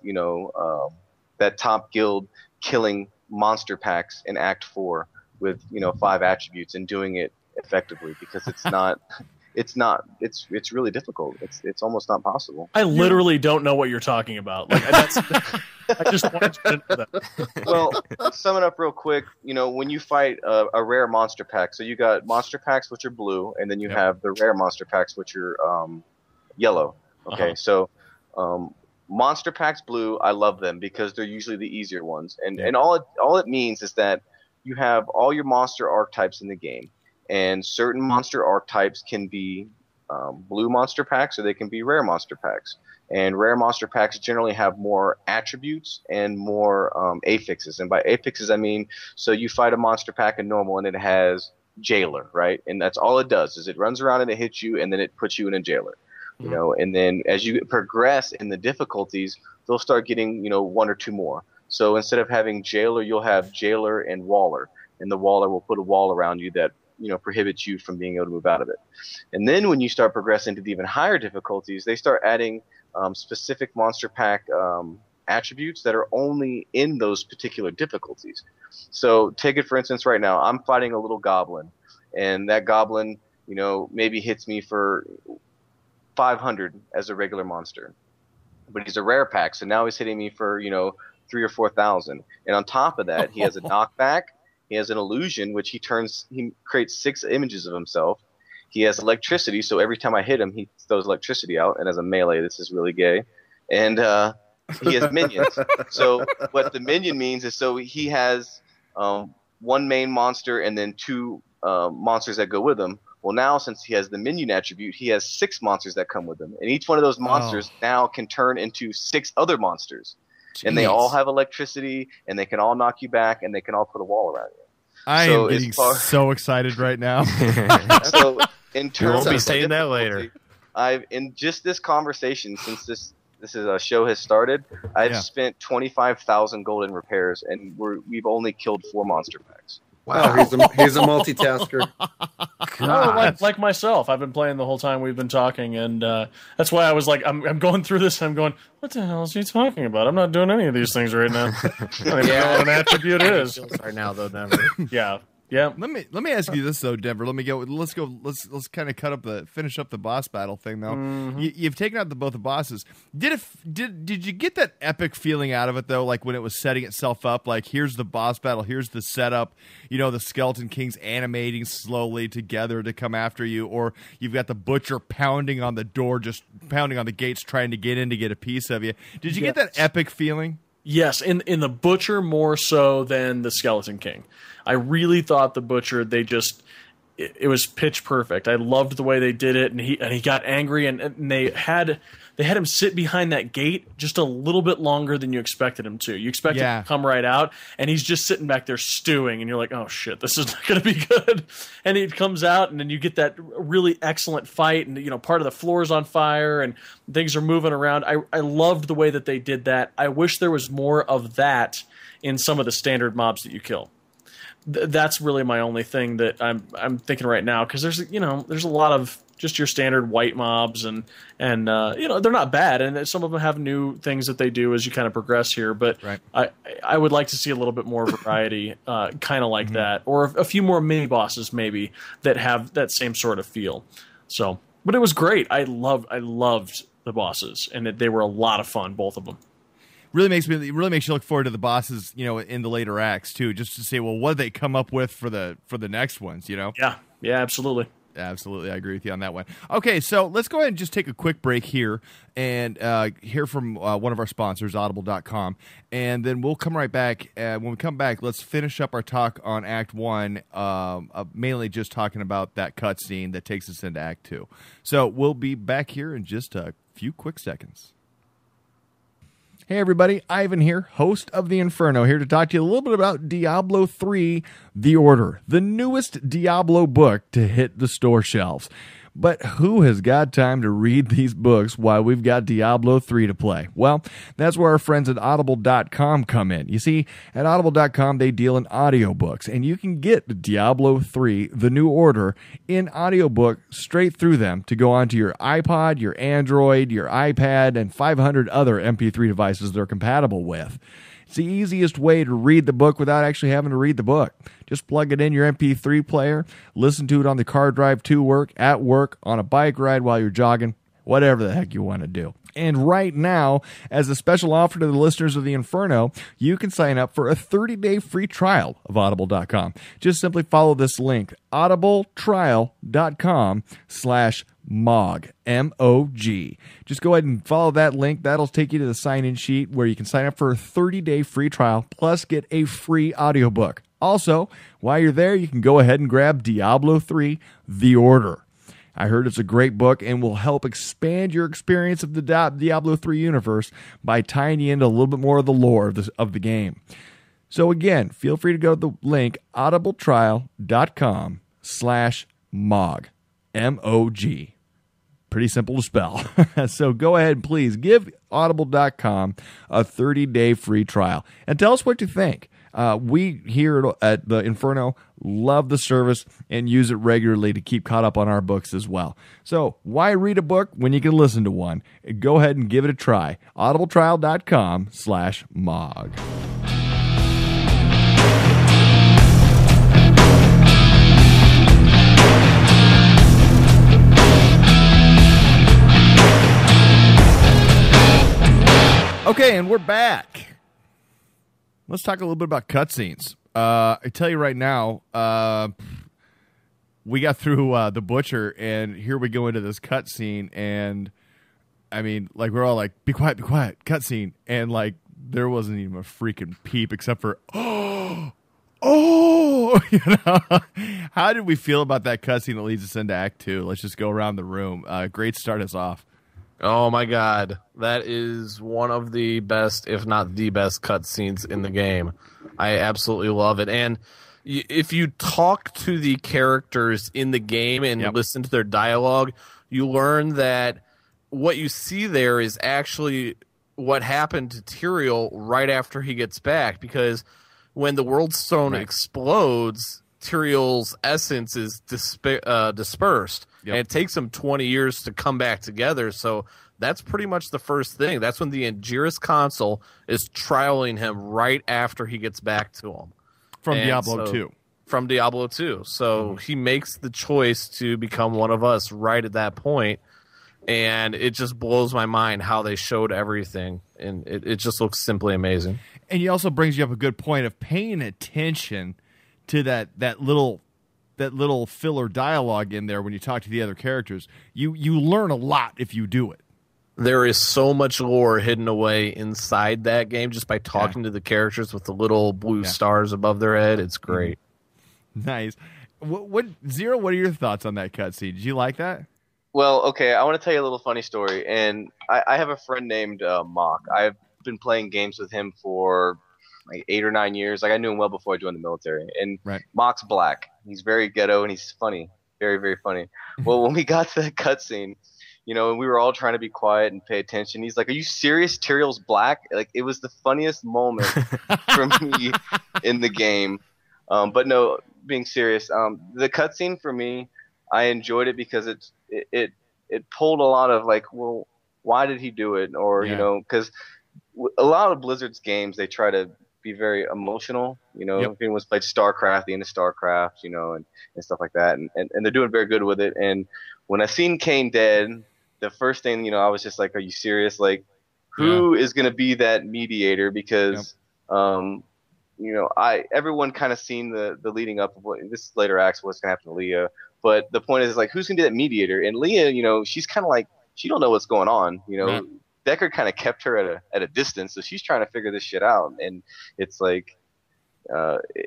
that top guild killing monster packs in Act 4 with 5 attributes and doing it effectively, because it's really difficult. It's almost not possible. I literally don't know what you're talking about. Like I just wanted to know that. Well, sum it up real quick. When you fight a rare monster pack, so you got monster packs which are blue, and then you have the rare monster packs which are yellow. Okay, so monster packs blue, I love them because they're usually the easier ones, and all it means is that you have all your monster archetypes in the game. And certain monster archetypes can be blue monster packs, or they can be rare monster packs. And rare monster packs generally have more attributes and more affixes. And by affixes, I mean, so you fight a monster pack in normal and it has jailer, right? And that's all it does, is it runs around and it hits you, and then it puts you in a jailer. And then as you progress in the difficulties, they'll start getting, 1 or 2 more. So instead of having jailer, you'll have jailer and waller. And the waller will put a wall around you that prohibits you from being able to move out of it. And then when you start progressing to the even higher difficulties, they start adding specific monster pack attributes that are only in those particular difficulties. So take it for instance right now, I'm fighting a little goblin, and that goblin, maybe hits me for 500 as a regular monster. But he's a rare pack, so now he's hitting me for, 3,000 or 4,000. And on top of that, he has a knockback. He has an illusion, which he creates 6 images of himself. He has electricity, so every time I hit him, he throws electricity out. And as a melee, this is really gay. And he has minions. So what the minion means is, so he has 1 main monster and then 2 monsters that go with him. Well, now since he has the minion attribute, he has 6 monsters that come with him. And each one of those monsters now can turn into 6 other monsters. Jeez. And they all have electricity, and they can all knock you back, and they can all put a wall around you. I am getting so excited right now. So in terms won't be saying that later. In just this conversation, since this is a show has started, I've spent 25,000 gold in repairs, and we've only killed 4 monster packs. Wow, he's a multitasker. Like myself, I've been playing the whole time we've been talking, and that's why I was like, I'm going through this, and I'm going, what the hell is he talking about? I'm not doing any of these things right now. I don't even know what an attribute is right now, though. Never. Yeah. Let me ask you this though, Denver. Let's kind of finish up the boss battle thing though. Mm-hmm. You've taken out both the bosses. Did you get that epic feeling out of it though? Like when it was setting itself up, like here's the boss battle, here's the setup. The Skeleton Kings animating slowly together to come after you, or you've got the Butcher pounding on the door, just pounding on the gates, trying to get in to get a piece of you. Did you get that epic feeling? Yes, in the Butcher more so than the Skeleton King. I really thought the Butcher, it was pitch perfect. I loved the way they did it, and he got angry, and they had him sit behind that gate just a little bit longer than you expected him to. You expect him to come right out, and he's just sitting back there stewing, and you're like, oh shit, this is not going to be good. And he comes out, and then you get that really excellent fight, and part of the floor is on fire, and things are moving around. I loved the way that they did that. I wish there was more of that in some of the standard mobs that you kill. That's really my only thing that I'm thinking right now, because there's a lot of just your standard white mobs, and they're not bad, and some of them have new things that they do as you kind of progress here. But I would like to see a little bit more variety, kind of like that, or a few more mini bosses maybe that have that same sort of feel. So, but it was great. I loved the bosses, and they were a lot of fun, both of them. Really makes you look forward to the bosses, in the later acts too, just to say, well, what do they come up with for the next ones, Yeah, absolutely. Absolutely, I agree with you on that one. Okay, so let's go ahead and just take a quick break here and hear from one of our sponsors, Audible.com, and then we'll come right back. When we come back, let's finish up our talk on Act 1, mainly just talking about that cutscene that takes us into Act 2. So we'll be back here in just a few quick seconds. Hey everybody, Ivan here, host of the Inferno, here to talk to you a little bit about Diablo 3, The Order, the newest Diablo book to hit the store shelves. But who has got time to read these books while we've got Diablo 3 to play? Well, that's where our friends at Audible.com come in. You see, at Audible.com, they deal in audiobooks, and you can get Diablo 3, The New Order, in audiobook straight through them to go onto your iPod, your Android, your iPad, and 500 other MP3 devices they're compatible with. It's the easiest way to read the book without actually having to read the book. Just plug it in your MP3 player, listen to it on the car drive to work, at work, on a bike ride while you're jogging, whatever the heck you want to do. And right now, as a special offer to the listeners of the Inferno, you can sign up for a 30-day free trial of Audible.com. Just simply follow this link, audibletrial.com/Mog, M-O-G. Just go ahead and follow that link. That'll take you to the sign-in sheet where you can sign up for a 30-day free trial, plus get a free audiobook. Also, while you're there, you can go ahead and grab Diablo 3, The Order. I heard it's a great book and will help expand your experience of the Diablo 3 universe by tying you into a little bit more of the lore of the game. So again, feel free to go to the link, audibletrial.com/Mog, M-O-G. Pretty simple to spell. So go ahead and please give audible.com a 30-day free trial and tell us what you think. We here at the Inferno love the service and use it regularly to keep caught up on our books as well. So why read a book when you can listen to one? Go ahead and give it a try. audibletrial.com/Mog. Okay, and we're back. Let's talk a little bit about cutscenes. I tell you right now, we got through the butcher, and here we go into this cutscene, and I mean, like, we're all like, be quiet, cutscene, and like, there wasn't even a freaking peep except for, oh, you know. How did we feel about that cutscene that leads us into Act 2? Let's just go around the room. Grates, start us off. Oh my god, that is one of the best, if not the best, cutscenes in the game. I absolutely love it. And if you talk to the characters in the game and listen to their dialogue, you learn that what you see there is actually what happened to Tyrael right after he gets back. Because when the World Stone explodes, Tyrael's essence is dispersed. Yep. And it takes them 20 years to come back together, so that's pretty much the first thing. That's when the Angiris Consul is trialing him right after he gets back to him. From Diablo 2. From Diablo 2. So he makes the choice to become one of us right at that point, and it just blows my mind how they showed everything, and it just looks simply amazing. And he also brings you up a good point of paying attention to that little filler dialogue in there when you talk to the other characters. You learn a lot if you do it. There is so much lore hidden away inside that game just by talking to the characters with the little blue stars above their head. It's great. Nice. What Zero, what are your thoughts on that cutscene? Did you like that? Well, okay, I want to tell you a little funny story. And I have a friend named Mock. I've been playing games with him for like 8 or 9 years. Like, I knew him well before I joined the military. And Mock's black. He's very ghetto and he's funny. Very, very funny. Well, when we got to that cutscene, you know, and we were all trying to be quiet and pay attention, he's like, "Are you serious? Tyrael's black?" Like, it was the funniest moment for me in the game. But no, being serious, the cutscene for me, I enjoyed it because it pulled a lot of like, well, why did he do it? Or, you know, because a lot of Blizzard's games, they try to be very emotional, you know. If anyone's played StarCraft, the end of StarCraft, you know, and stuff like that, and they're doing very good with it. And when I seen Kain dead, the first thing, you know, I was just like, are you serious? Like, who is going to be that mediator? Because you know, everyone kind of seen the leading up of what this later acts, what's going to happen to Leah, but the point is, like, who's going to be that mediator? And Leah, you know, she's kind of like, she don't know what's going on, you know. Deckard kind of kept her at a distance, so she's trying to figure this shit out. And it's like,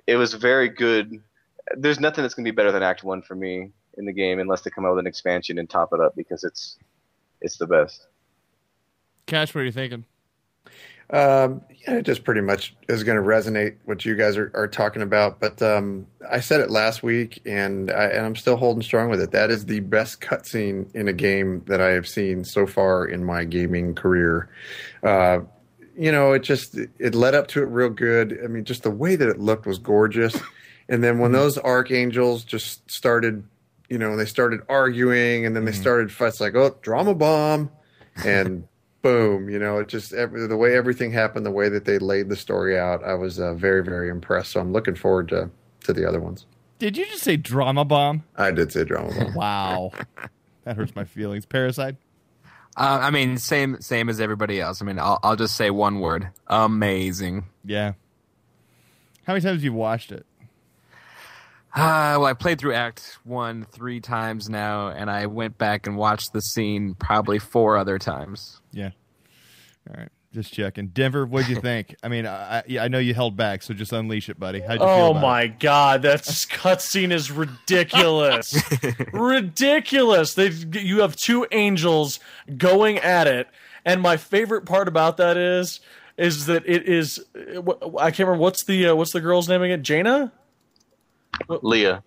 it was very good. There's nothing that's going to be better than Act 1 for me in the game, unless they come out with an expansion and top it up, because it's the best. Kash, what are you thinking? Yeah, it just pretty much is going to resonate what you guys are talking about. But I said it last week, and I'm still holding strong with it. That is the best cutscene in a game that I have seen so far in my gaming career. It led up to it real good. I mean, just the way that it looked was gorgeous. And then when those archangels just started, they started arguing, and then they started fights like, oh, drama bomb, and boom, it just the way everything happened, the way that they laid the story out, I was very, very impressed. So I'm looking forward to the other ones. Did you just say drama bomb? I did say drama bomb. Wow. That hurts my feelings. Parasite? I mean, same as everybody else. I mean, I'll just say one word. Amazing. Yeah. How many times have you watched it? Well, I played through Act 1 3 times now, and I went back and watched the scene probably 4 other times. Yeah. All right. Just checking. Denver, what'd you think? I mean, I know you held back, so just unleash it, buddy. How'd you feel about my it? God, that cutscene is ridiculous. Ridiculous. You have 2 angels going at it, and my favorite part about that is that it is. I can't remember what's the girl's name again. Jaina. Leah.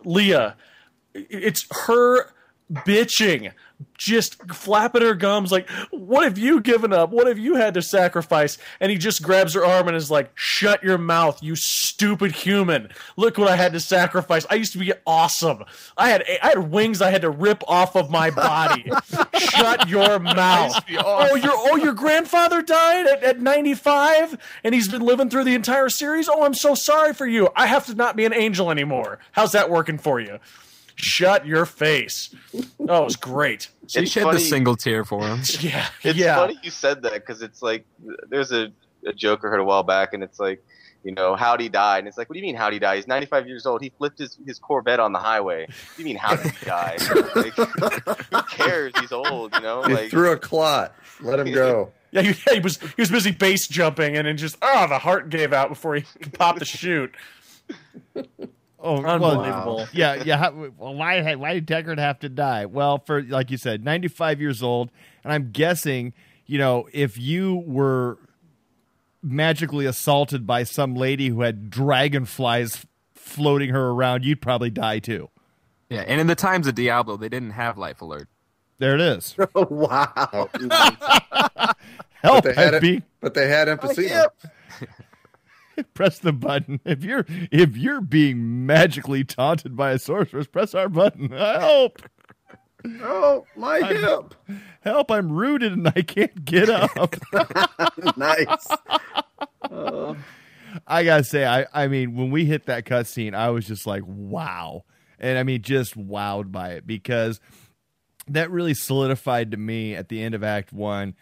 It's her bitching, just flapping her gums like, what have you given up? What have you had to sacrifice? And he just grabs her arm and is like, shut your mouth, you stupid human. Look what I had to sacrifice. I used to be awesome. I had wings I had to rip off of my body. Shut your mouth. Awesome. Your grandfather died at 95 and he's been living through the entire series? Oh, I'm so sorry for you. I have to not be an angel anymore. How's that working for you? Shut your face. Oh, it was great. She shed the single tear for him. Yeah. It's funny you said that, because it's like, there's a joke I heard a while back, and it's like, how'd he die? And it's like, what do you mean how'd he die? He's 95 years old. He flipped his Corvette on the highway. What do you mean how did he die? Like, who cares? He's old, He threw a clot. Let him go. Yeah, he was busy base jumping, and then just, the heart gave out before he could pop the chute. Oh, unbelievable! Wow. Yeah. Why did Deckard have to die? Well, for like you said, 95 years old, and I'm guessing, if you were magically assaulted by some lady who had dragonflies floating her around, you'd probably die too. Yeah, and in the times of Diablo, they didn't have life alert. There it is. Oh, wow! Help! But they had emphysema. Press the button. If you're being magically taunted by a sorceress, press our button. Help! Oh, my hip! Help! I'm rooted and I can't get up. Nice. I gotta say, I mean, when we hit that cutscene, I was just like, wow, and I mean, just wowed by it, because that really solidified to me at the end of Act 1.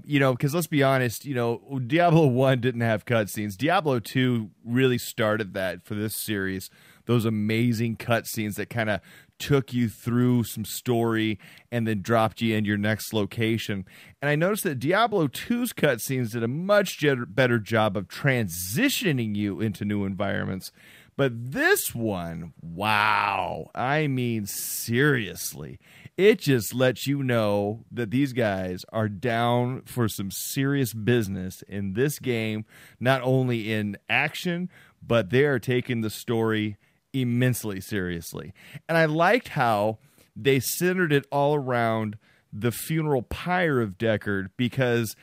Because let's be honest, Diablo 1 didn't have cutscenes. Diablo 2 really started that for this series. Those amazing cutscenes that kind of took you through some story and then dropped you in your next location. And I noticed that Diablo 2's cutscenes did a much better job of transitioning you into new environments. But this one, wow. I mean, seriously. It just lets you know that these guys are down for some serious business in this game, not only in action, but they are taking the story immensely seriously. And I liked how they centered it all around the funeral pyre of Deckard, because,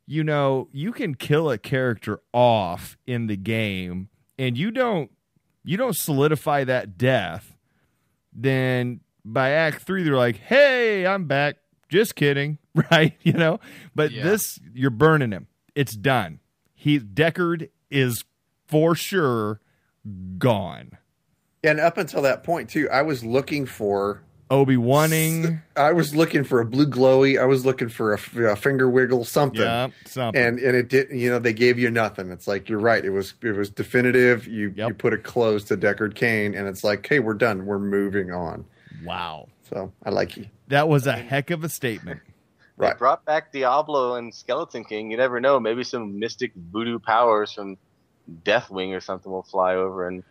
you can kill a character off in the game and you don't solidify that death, then by Act 3, they're like, hey, I'm back. Just kidding. Right? But this, you're burning him. It's done. Deckard is for sure gone. And up until that point, too, I was looking for Obi-Wanning. I was looking for a blue glowy. I was looking for a finger wiggle, something. Yeah, something. And it did. They gave you nothing. It's like, you're right. It was definitive. You put a close to Deckard Cain, and it's like, hey, we're done. We're moving on. Wow. So I like you. That was a heck of a statement. Right. They brought back Diablo and Skeleton King. You never know. Maybe some mystic voodoo powers from Deathwing or something will fly over, and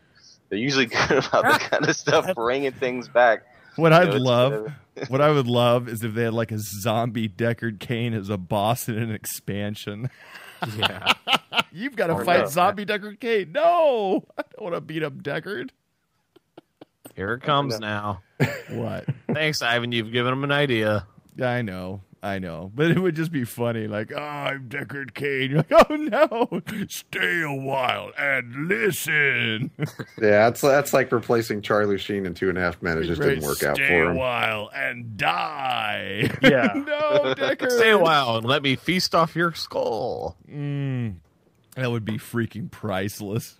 they're usually good about that kind of stuff, bringing things back. What I would love is if they had like a zombie Deckard Cain as a boss in an expansion. Yeah. You've got to fight zombie Deckard Cain. No, I don't want to beat up Deckard. Here it comes now. What? Thanks, Ivan. You've given him an idea. I know. But it would just be funny. Like, I'm Deckard Cain. You're like, oh, no. Stay a while and listen. Yeah, that's like replacing Charlie Sheen in 2.5 Men. It just didn't work out for him. Stay a while and die. Yeah. No, Deckard. Stay a while and let me feast off your skull. That would be freaking priceless.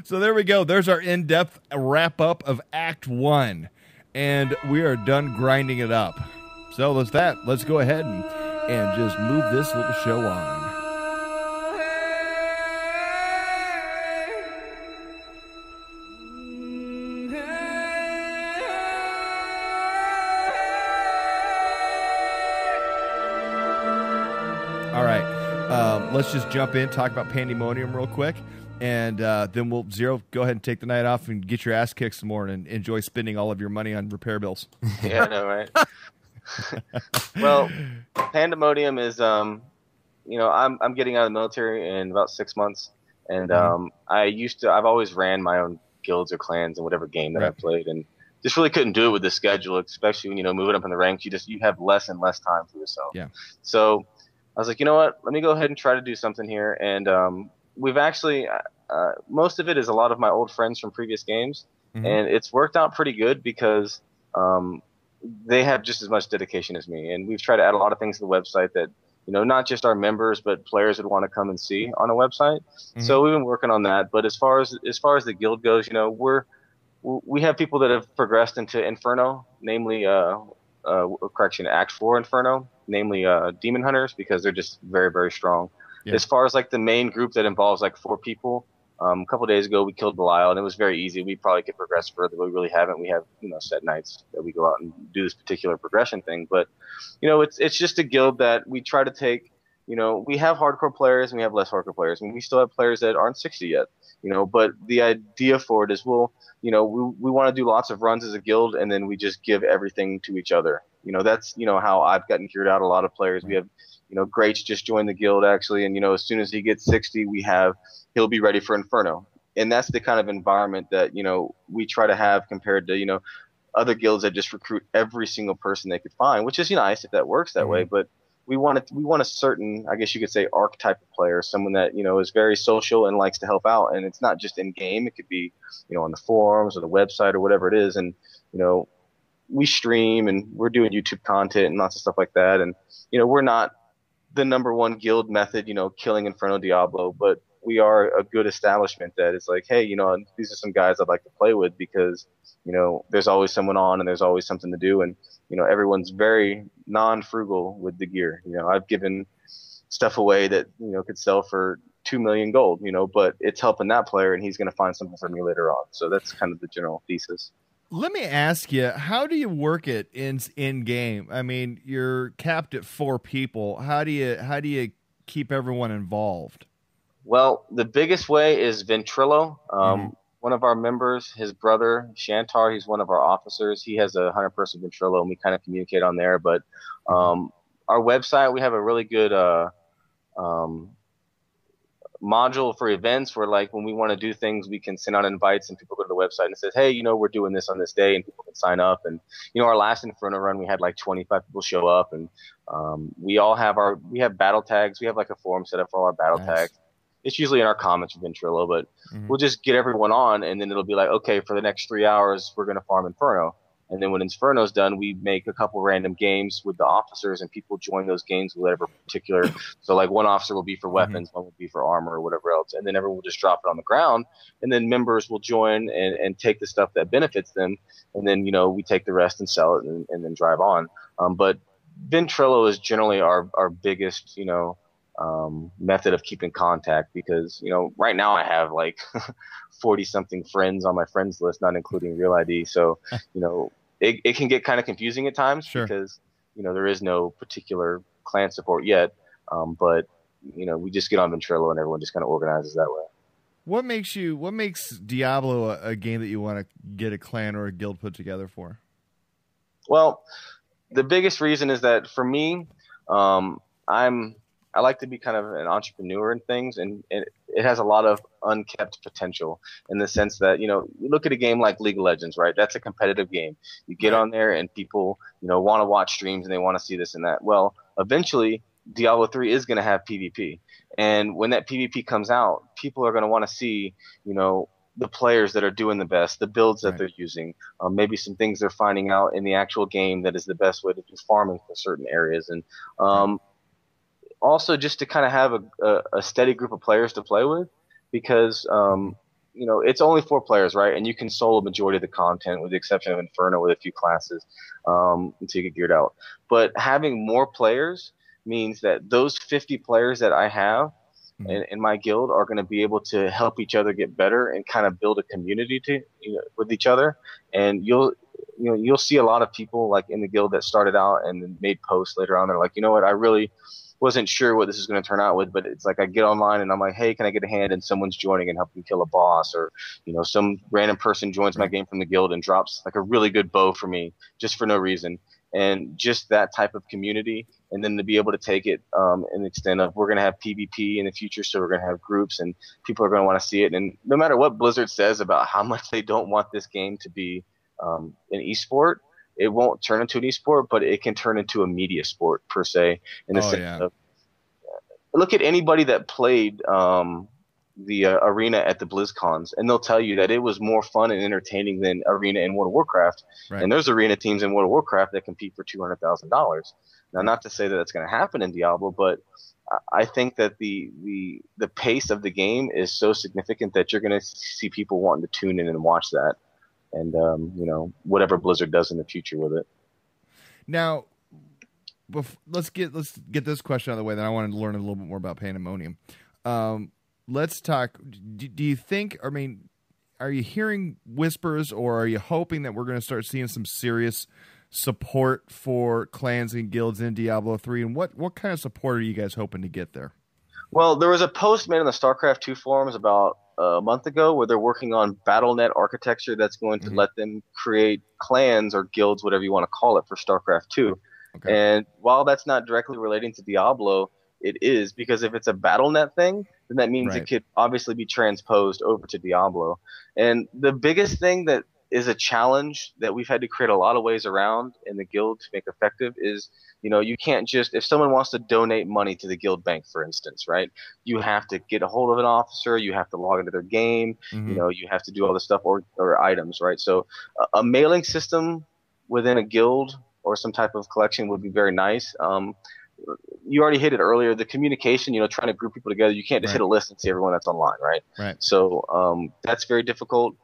So there we go. There's our in-depth wrap-up of Act 1. And we are done grinding it up. So let's go ahead and just move this little show on. All right, let's just jump in, talk about Pandemonium real quick, and then we'll go ahead and take the night off and get your ass kicked some more and enjoy spending all of your money on repair bills. Yeah, I know, right? Well, Pandemonium is, I'm getting out of the military in about 6 months, and I've always ran my own guilds or clans in whatever game that I played, and just really couldn't do it with the schedule, especially when, moving up in the ranks, you have less and less time for yourself. Yeah. So I was like, you know what, let me go ahead and try to do something here, and we've actually, most of it is a lot of my old friends from previous games, and it's worked out pretty good because they have just as much dedication as me, and we've tried to add a lot of things to the website that, not just our members, but players would want to come and see on a website. So we've been working on that. But as far as the guild goes, we have people that have progressed into Inferno, namely, Act 4 Inferno, namely Demon Hunters, because they're just very, very strong. Yeah. As far as like the main group that involves like 4 people, a couple of days ago we killed Belial, and it was very easy. We probably could progress further, but we really haven't. We have set nights that we go out and do this particular progression thing. But it's just a guild that we try to take. We have hardcore players and we have less hardcore players. I mean, we still have players that aren't 60 yet. But the idea for it is we want to do lots of runs as a guild, and then we just give everything to each other. That's how I've gotten cured out a lot of players. We have Grates just joined the guild actually, and as soon as he gets 60, he'll be ready for Inferno. And that's the kind of environment that we try to have compared to other guilds that just recruit every single person they could find, which is nice if that works that way. But we want a certain, I guess you could say, archetype of player, someone that is very social and likes to help out. And it's not just in game; it could be on the forums or the website or whatever it is. And we stream and we're doing YouTube content and lots of stuff like that. And we're not the number one guild method, killing Inferno Diablo, but we are a good establishment that is like, hey, these are some guys I'd like to play with because, there's always someone on and there's always something to do. And, everyone's very non-frugal with the gear. I've given stuff away that, could sell for 2 million gold, but it's helping that player and he's going to find something for me later on. So that's kind of the general thesis. Let me ask you, how do you work it in game? I mean, you're capped at 4 people. How do you keep everyone involved? Well, the biggest way is Ventrilo. One of our members, his brother Shantar, he's one of our officers. He has a 100-person Ventrilo, and we kind of communicate on there. But our website, we have a really good module for events where, like, when we want to do things, we can send out invites and people go to the website and it says, hey, we're doing this on this day, and people can sign up. And our last Inferno run, we had like 25 people show up, and we have battle tags. We have like a forum set up for all our battle tags. It's usually in our comments for Ventrilo, but we'll just get everyone on, and then it'll be like, okay, for the next 3 hours we're going to farm Inferno. And then when Inferno's done, we make a couple random games with the officers, and people join those games with whatever particular. So like one officer will be for weapons, one will be for armor or whatever else. And then everyone will just drop it on the ground, and then members will join and take the stuff that benefits them. And then, we take the rest and sell it and then drive on. But Ventrilo is generally our biggest, method of keeping contact because, right now I have like 40 something friends on my friends list, not including Real ID. So, it can get kind of confusing at times because, there is no particular clan support yet. But, we just get on Ventrilo and everyone just kind of organizes that way. What makes Diablo a game that you want to get a clan or a guild put together for? Well, the biggest reason is that for me, I'm I like to be kind of an entrepreneur in things, and it has a lot of unkept potential in the sense that, you look at a game like League of Legends, right? That's a competitive game. You get on there and people, want to watch streams and they want to see this and that. Well, eventually Diablo 3 is going to have PvP. And when that PvP comes out, people are going to want to see, the players that are doing the best, the builds that they're using, maybe some things they're finding out in the actual game that is the best way to do farming for certain areas. And also just to kind of have a steady group of players to play with, because it's only 4 players, right? And you can solo a majority of the content with the exception of Inferno with a few classes until you get geared out. But having more players means that those 50 players that I have in my guild are going to be able to help each other get better and kind of build a community with each other. And you'll see a lot of people like in the guild that started out and then made posts later on. They're like, you know what, I really wasn't sure what this is going to turn out with, but it's like I get online and I'm like, hey, can I get a hand? And someone's joining and helping kill a boss, or some random person joins my game from the guild and drops like a really good bow for me just for no reason. And just that type of community, and then to be able to take it in the extent of we're going to have PvP in the future, so we're going to have groups and people are going to want to see it. And no matter what Blizzard says about how much they don't want this game to be an esport, it won't turn into an esport, but it can turn into a media sport per se. In the sense of, look at anybody that played the arena at the BlizzCons, and they'll tell you that it was more fun and entertaining than arena in World of Warcraft. Right. And there's arena teams in World of Warcraft that compete for $200,000. Now, not to say that that's going to happen in Diablo, but I think that the pace of the game is so significant that you're going to see people wanting to tune in and watch that. And whatever Blizzard does in the future with it. Now, let's get this question out of the way. Then I wanted to learn a little bit more about Pandemonium. Let's talk. Do you think? I mean, are you hearing whispers, or are you hoping that we're going to start seeing some serious support for clans and guilds in Diablo 3? And what kind of support are you guys hoping to get there? Well, there was a post made on the StarCraft 2 forums about a month ago where they're working on BattleNet architecture that's going to let them create clans or guilds, whatever you want to call it, for StarCraft 2. Okay. And while that's not directly relating to Diablo, it is, because if it's a BattleNet thing, then that means it could obviously be transposed over to Diablo. And the biggest thing that is a challenge that we've had to create a lot of ways around in the guild to make effective is, you can't just, if someone wants to donate money to the guild bank, for instance, right, you have to get a hold of an officer, you have to log into their game, you have to do all this stuff, or items, right? So a mailing system within a guild or some type of collection would be very nice. You already hit it earlier, the communication, trying to group people together. You can't just hit a list and see everyone that's online, right? Right. So that's very difficult.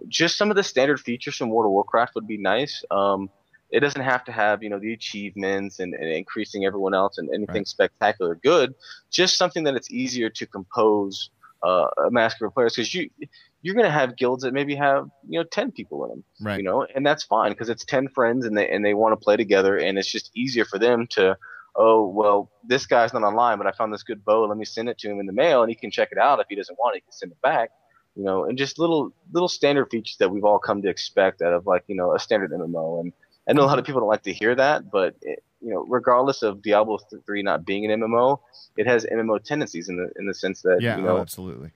Just some of the standard features from World of Warcraft would be nice. It doesn't have to have, the achievements and increasing everyone else and anything spectacular good. Just something that it's easier to compose a mass group of players, because you're going to have guilds that maybe have 10 people in them, right? And that's fine because it's 10 friends and they want to play together, and it's just easier for them to, oh well, this guy's not online, but I found this good bow. Let me send it to him in the mail, and he can check it out. If he doesn't want it, he can send it back. And just little standard features that we've all come to expect out of a standard MMO. And I know a lot of people don't like to hear that, but regardless of Diablo 3 not being an MMO, it has MMO tendencies in the sense that absolutely,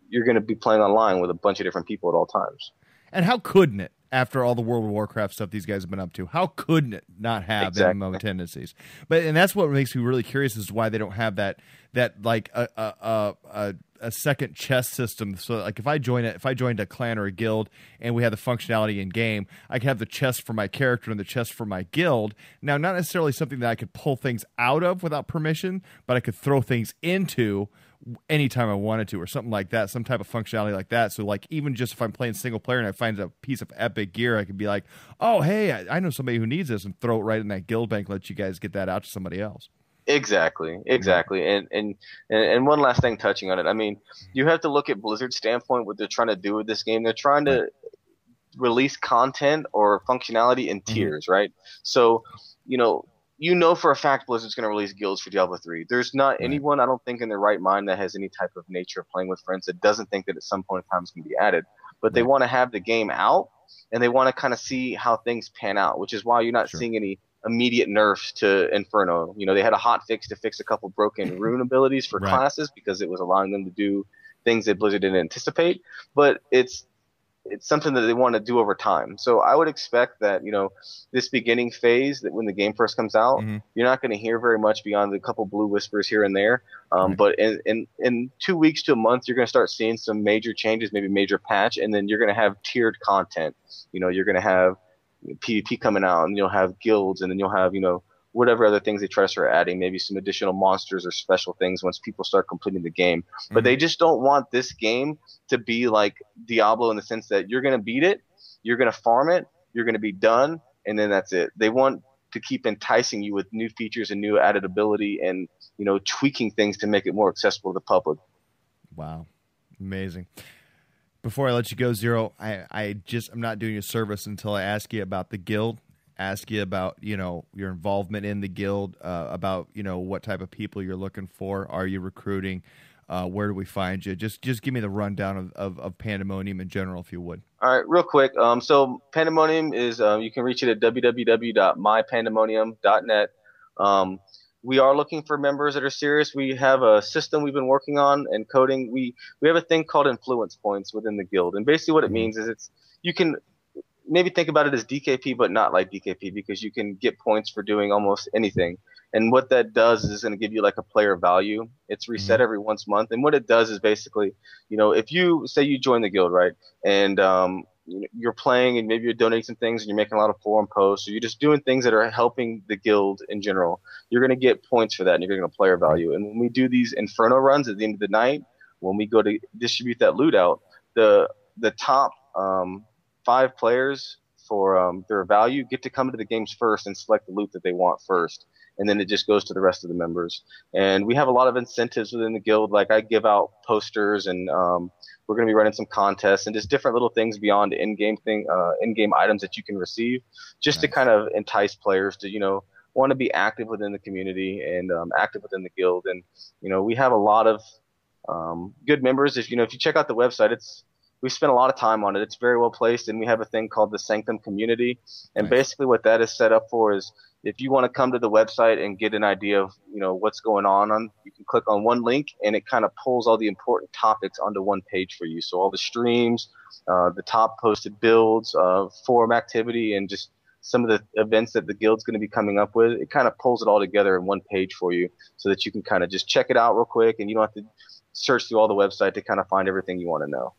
you're going to be playing online with a bunch of different people at all times. And how couldn't it, after all the World of Warcraft stuff these guys have been up to, how couldn't it not have MMO tendencies? And that's what makes me really curious, is why they don't have that like a second chest system. So like if I joined a clan or a guild and we had the functionality in game, I could have the chest for my character and the chest for my guild. Now, not necessarily something that I could pull things out of without permission, but I could throw things into anytime I wanted to, or something like that, some type of functionality like that. So like even just if I'm playing single player and I find a piece of epic gear, I could be like, oh hey, I know somebody who needs this, and throw it right in that guild bank, let you guys get that out to somebody else. Exactly. And one last thing touching on it. I mean, you have to look at Blizzard's standpoint, what they're trying to do with this game. They're trying to release content or functionality in tiers, right? So, for a fact Blizzard's going to release guilds for Diablo 3. There's not anyone, I don't think, in their right mind that has any type of nature of playing with friends that doesn't think that at some point in time it's going to be added. But they want to have the game out, and they want to kind of see how things pan out, which is why you're not seeing any immediate nerfs to Inferno. They had a hot fix to fix a couple broken rune abilities for classes because it was allowing them to do things that Blizzard didn't anticipate. But it's something that they want to do over time. So I would expect that, this beginning phase, that when the game first comes out, you're not going to hear very much beyond a couple blue whispers here and there. But in 2 weeks to a month, you're going to start seeing some major changes, maybe major patch, and then you're going to have tiered content. You're going to have PvP coming out, and you'll have guilds, and then you'll have, whatever other things they try to start adding, maybe some additional monsters or special things once people start completing the game. But they just don't want this game to be like Diablo in the sense that you're going to beat it, you're going to farm it, you're going to be done, and then that's it. They want to keep enticing you with new features and new added ability and, tweaking things to make it more accessible to the public. Wow. Amazing. Before I let you go, Zero, I'm not doing you a service until I ask you about the guild. Ask you about your involvement in the guild, about what type of people you're looking for. Are you recruiting? Where do we find you? Just give me the rundown of Pandemonium in general, if you would. All right, real quick. So Pandemonium is you can reach it at www.mypandemonium.net. We are looking for members that are serious. We have a system we've been working on and coding. We have a thing called influence points within the guild, and basically what it means is you can maybe think about it as DKP, but not like DKP, because you can get points for doing almost anything. And what that does is it's going to give you like a player value. It's reset every once a month. And what it does is basically, if you say you join the guild, right, and you're playing and maybe you're donating some things and you're making a lot of forum posts, or you're just doing things that are helping the guild in general, you're going to get points for that, and you're going to get a player value. And when we do these Inferno runs at the end of the night, when we go to distribute that loot out, the top 5 players for their value get to come into the games first and select the loot that they want first, and then it just goes to the rest of the members. And we have a lot of incentives within the guild. Like I give out posters, and we're going to be running some contests and just different little things beyond in-game items that you can receive, just to kind of entice players to want to be active within the community and active within the guild. And we have a lot of good members. If you check out the website, we spent a lot of time on it. It's very well placed, and we have a thing called the Sanctum Community. And basically what that is set up for is if you want to come to the website and get an idea of what's going on, you can click on one link, and it kind of pulls all the important topics onto one page for you. So all the streams, the top posted builds, forum activity, and just some of the events that the guild's going to be coming up with, it kind of pulls it all together in one page for you so that you can kind of just check it out real quick, and you don't have to search through all the website to kind of find everything you want to know.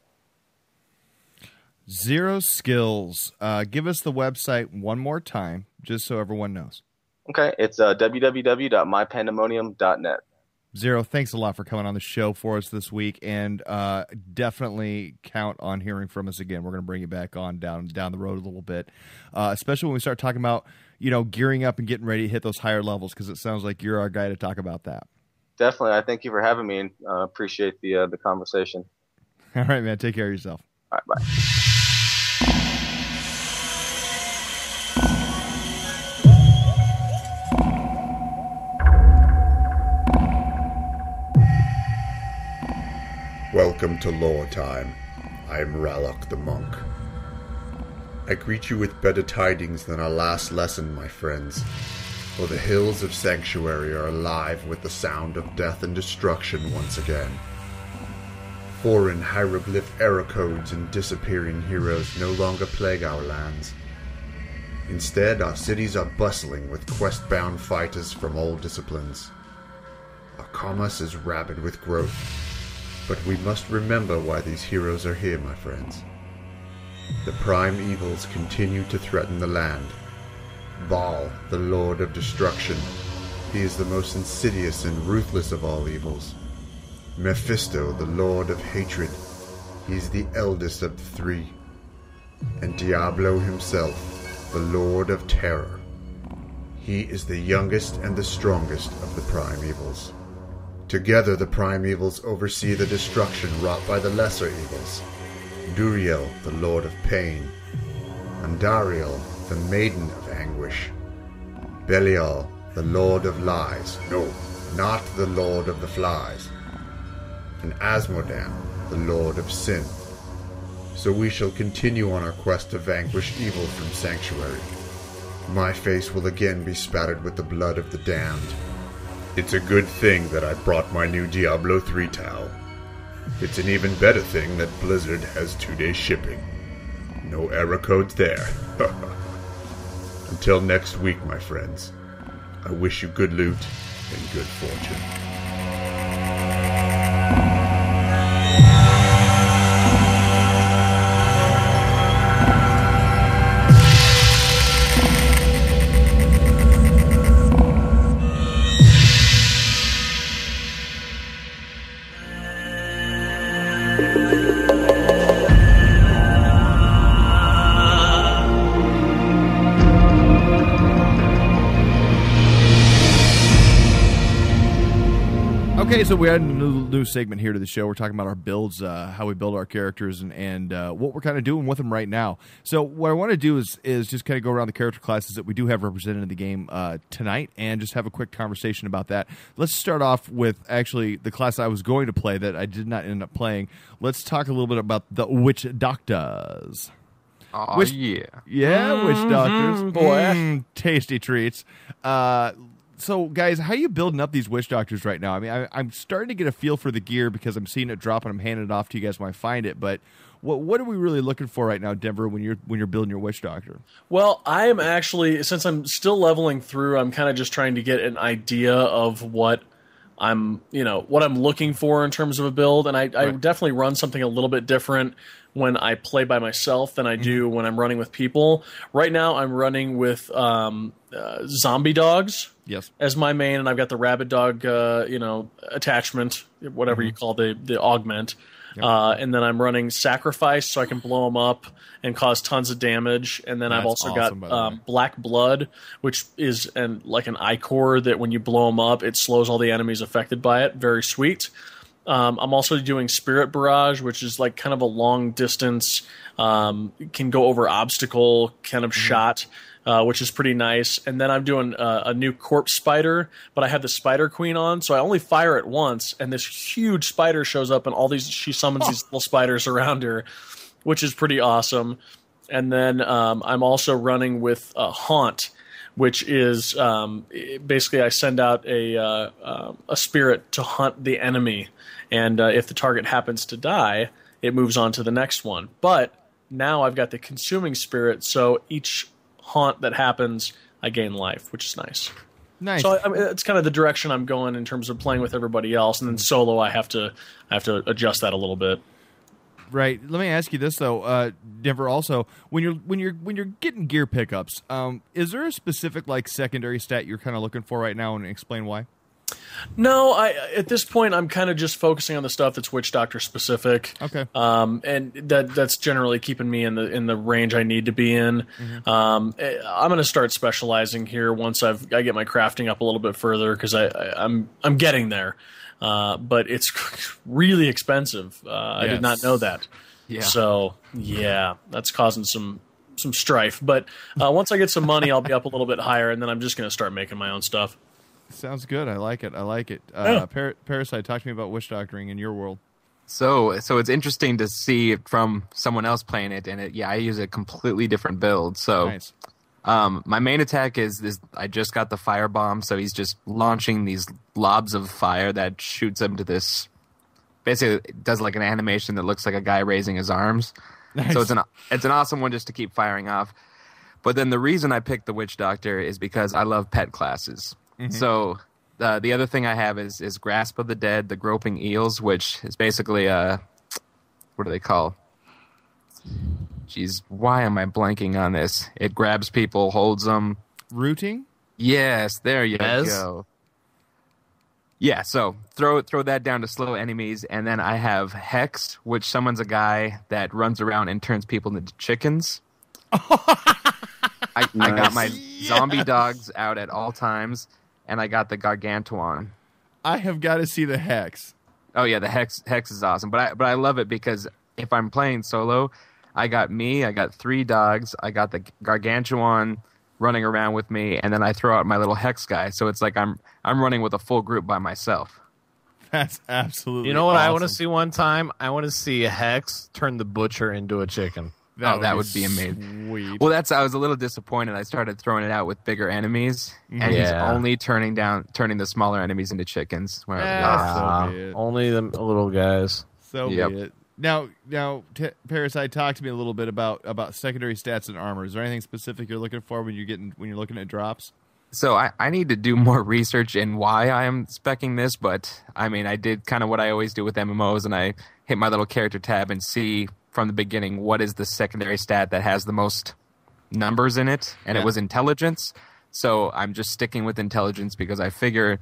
ZeroSkillz. Give us the website one more time, just so everyone knows. Okay, it's www.mypandemonium.net. Zero, thanks a lot for coming on the show for us this week, and definitely count on hearing from us again. We're going to bring you back on down the road a little bit, especially when we start talking about gearing up and getting ready to hit those higher levels, because it sounds like you're our guy to talk about that. Definitely. I thank you for having me, and appreciate the conversation. All right, man. Take care of yourself. All right, bye. Welcome to Loretime. I am Ralok the Monk. I greet you with better tidings than our last lesson, my friends, for the hills of Sanctuary are alive with the sound of death and destruction once again. Foreign hieroglyph error codes and disappearing heroes no longer plague our lands. Instead, our cities are bustling with quest-bound fighters from all disciplines. Our commerce is rabid with growth. But we must remember why these heroes are here, my friends. The prime evils continue to threaten the land. Baal, the Lord of Destruction. He is the most insidious and ruthless of all evils. Mephisto, the Lord of Hatred. He is the eldest of the 3. And Diablo himself, the Lord of Terror. He is the youngest and the strongest of the prime evils. Together the prime evils oversee the destruction wrought by the lesser evils. Duriel, the Lord of Pain. Andariel, the Maiden of Anguish. Belial, the Lord of Lies. No, not the Lord of the Flies. And Asmodan, the Lord of Sin. So we shall continue on our quest to vanquish evil from Sanctuary. my face will again be spattered with the blood of the damned. It's a good thing that I brought my new Diablo 3 towel. It's an even better thing that Blizzard has 2-day shipping. No error codes there. Until next week, my friends, I wish you good loot and good fortune. Okay, so we had a new segment here to the show. We're talking about our builds, how we build our characters, and what we're kind of doing with them right now. So what I want to do is just kind of go around the character classes that we do have represented in the game tonight and just have a quick conversation about that. Let's start off with actually the class I was going to play that I did not end up playing. Let's talk a little bit about the Witch Doctors. Oh, yeah. Yeah, Witch Doctors. Boy. Tasty treats. So, guys, how are you building up these Witch Doctors right now? I mean, I'm starting to get a feel for the gear because I'm seeing it drop and I'm handing it off to you guys when I find it. But what are we really looking for right now, Denver, when you're building your Witch Doctor? Well, I am actually, since I'm still leveling through, I'm kind of just trying to get an idea of what I'm looking for in terms of a build, and I definitely run something a little bit different when I play by myself than I do when I'm running with people. Right now, I'm running with zombie dogs as my main, and I've got the rabid dog, attachment, whatever you call the augment. Yep. And then I'm running sacrifice so I can blow them up and cause tons of damage. And then I've also got black blood, which is like an ichor that when you blow them up, it slows all the enemies affected by it. Very sweet. I'm also doing spirit barrage, which is like kind of a long distance, can go over obstacle kind of shot. Which is pretty nice. And then I'm doing a new corpse spider, but I have the spider queen on, so I only fire it once, and this huge spider shows up, and she summons these little spiders around her, which is pretty awesome. And then I'm also running with Haunt, which is basically I send out a spirit to hunt the enemy, and if the target happens to die, it moves on to the next one. But now I've got the consuming spirit, so each haunt that happens, I gain life, which is nice. Nice. So it's kind of the direction I'm going in terms of playing with everybody else, and then solo I have to adjust that a little bit. Right. Let me ask you this though, Denver. Also, when you're getting gear pickups, is there a specific like secondary stat you're kind of looking for right now, and explain why? No, at this point I'm kind of just focusing on the stuff that's Witch Doctor specific. Okay. And that's generally keeping me in the range I need to be in. Mm-hmm. I'm going to start specializing here once I get my crafting up a little bit further because I'm getting there. But it's really expensive. Yes. I did not know that. Yeah. So yeah, that's causing some strife. But once I get some money, I'll be up a little bit higher, and then I'm just going to start making my own stuff. Sounds good. I like it. Parasite, talk to me about witch doctoring in your world. So it's interesting to see from someone else playing it, and I use a completely different build. So nice. My main attack is I just got the firebomb, so he's just launching these lobs of fire that shoots him to this. Basically, it does like an animation that looks like a guy raising his arms. Nice. So it's an awesome one just to keep firing off. But then the reason I picked the Witch Doctor is because I love pet classes. Mm-hmm. So the other thing I have is Grasp of the Dead, the Groping Eels, which is basically what do they call? Jeez, why am I blanking on this? It grabs people, holds them. Rooting? Yes, there you go. Yeah, so throw that down to slow enemies, and then I have Hex, which summons a guy that runs around and turns people into chickens. I got my zombie dogs out at all times, and I got the Gargantuan. I have got to see the Hex. Oh yeah, the Hex is awesome, but I love it because if I'm playing solo, I got 3 dogs, I got the Gargantuan running around with me, and then I throw out my little Hex guy, so it's like I'm running with a full group by myself. That's absolutely You know what awesome. I want to see one time? I want to see a Hex turn the Butcher into a chicken. That would be amazing. Sweet. Well, I was a little disappointed. I started throwing it out with bigger enemies, and he's only turning the smaller enemies into chickens. Where so be it. Only the little guys. So be it. Now, Parasite, talk to me a little bit about secondary stats and armor. Is there anything specific you're looking for when you're looking at drops? So I need to do more research in why I am speccing this, but I mean, I did kind of what I always do with MMOs, and I hit my little character tab and see from the beginning what is the secondary stat that has the most numbers in it, and it was intelligence. So I'm just sticking with intelligence because I figure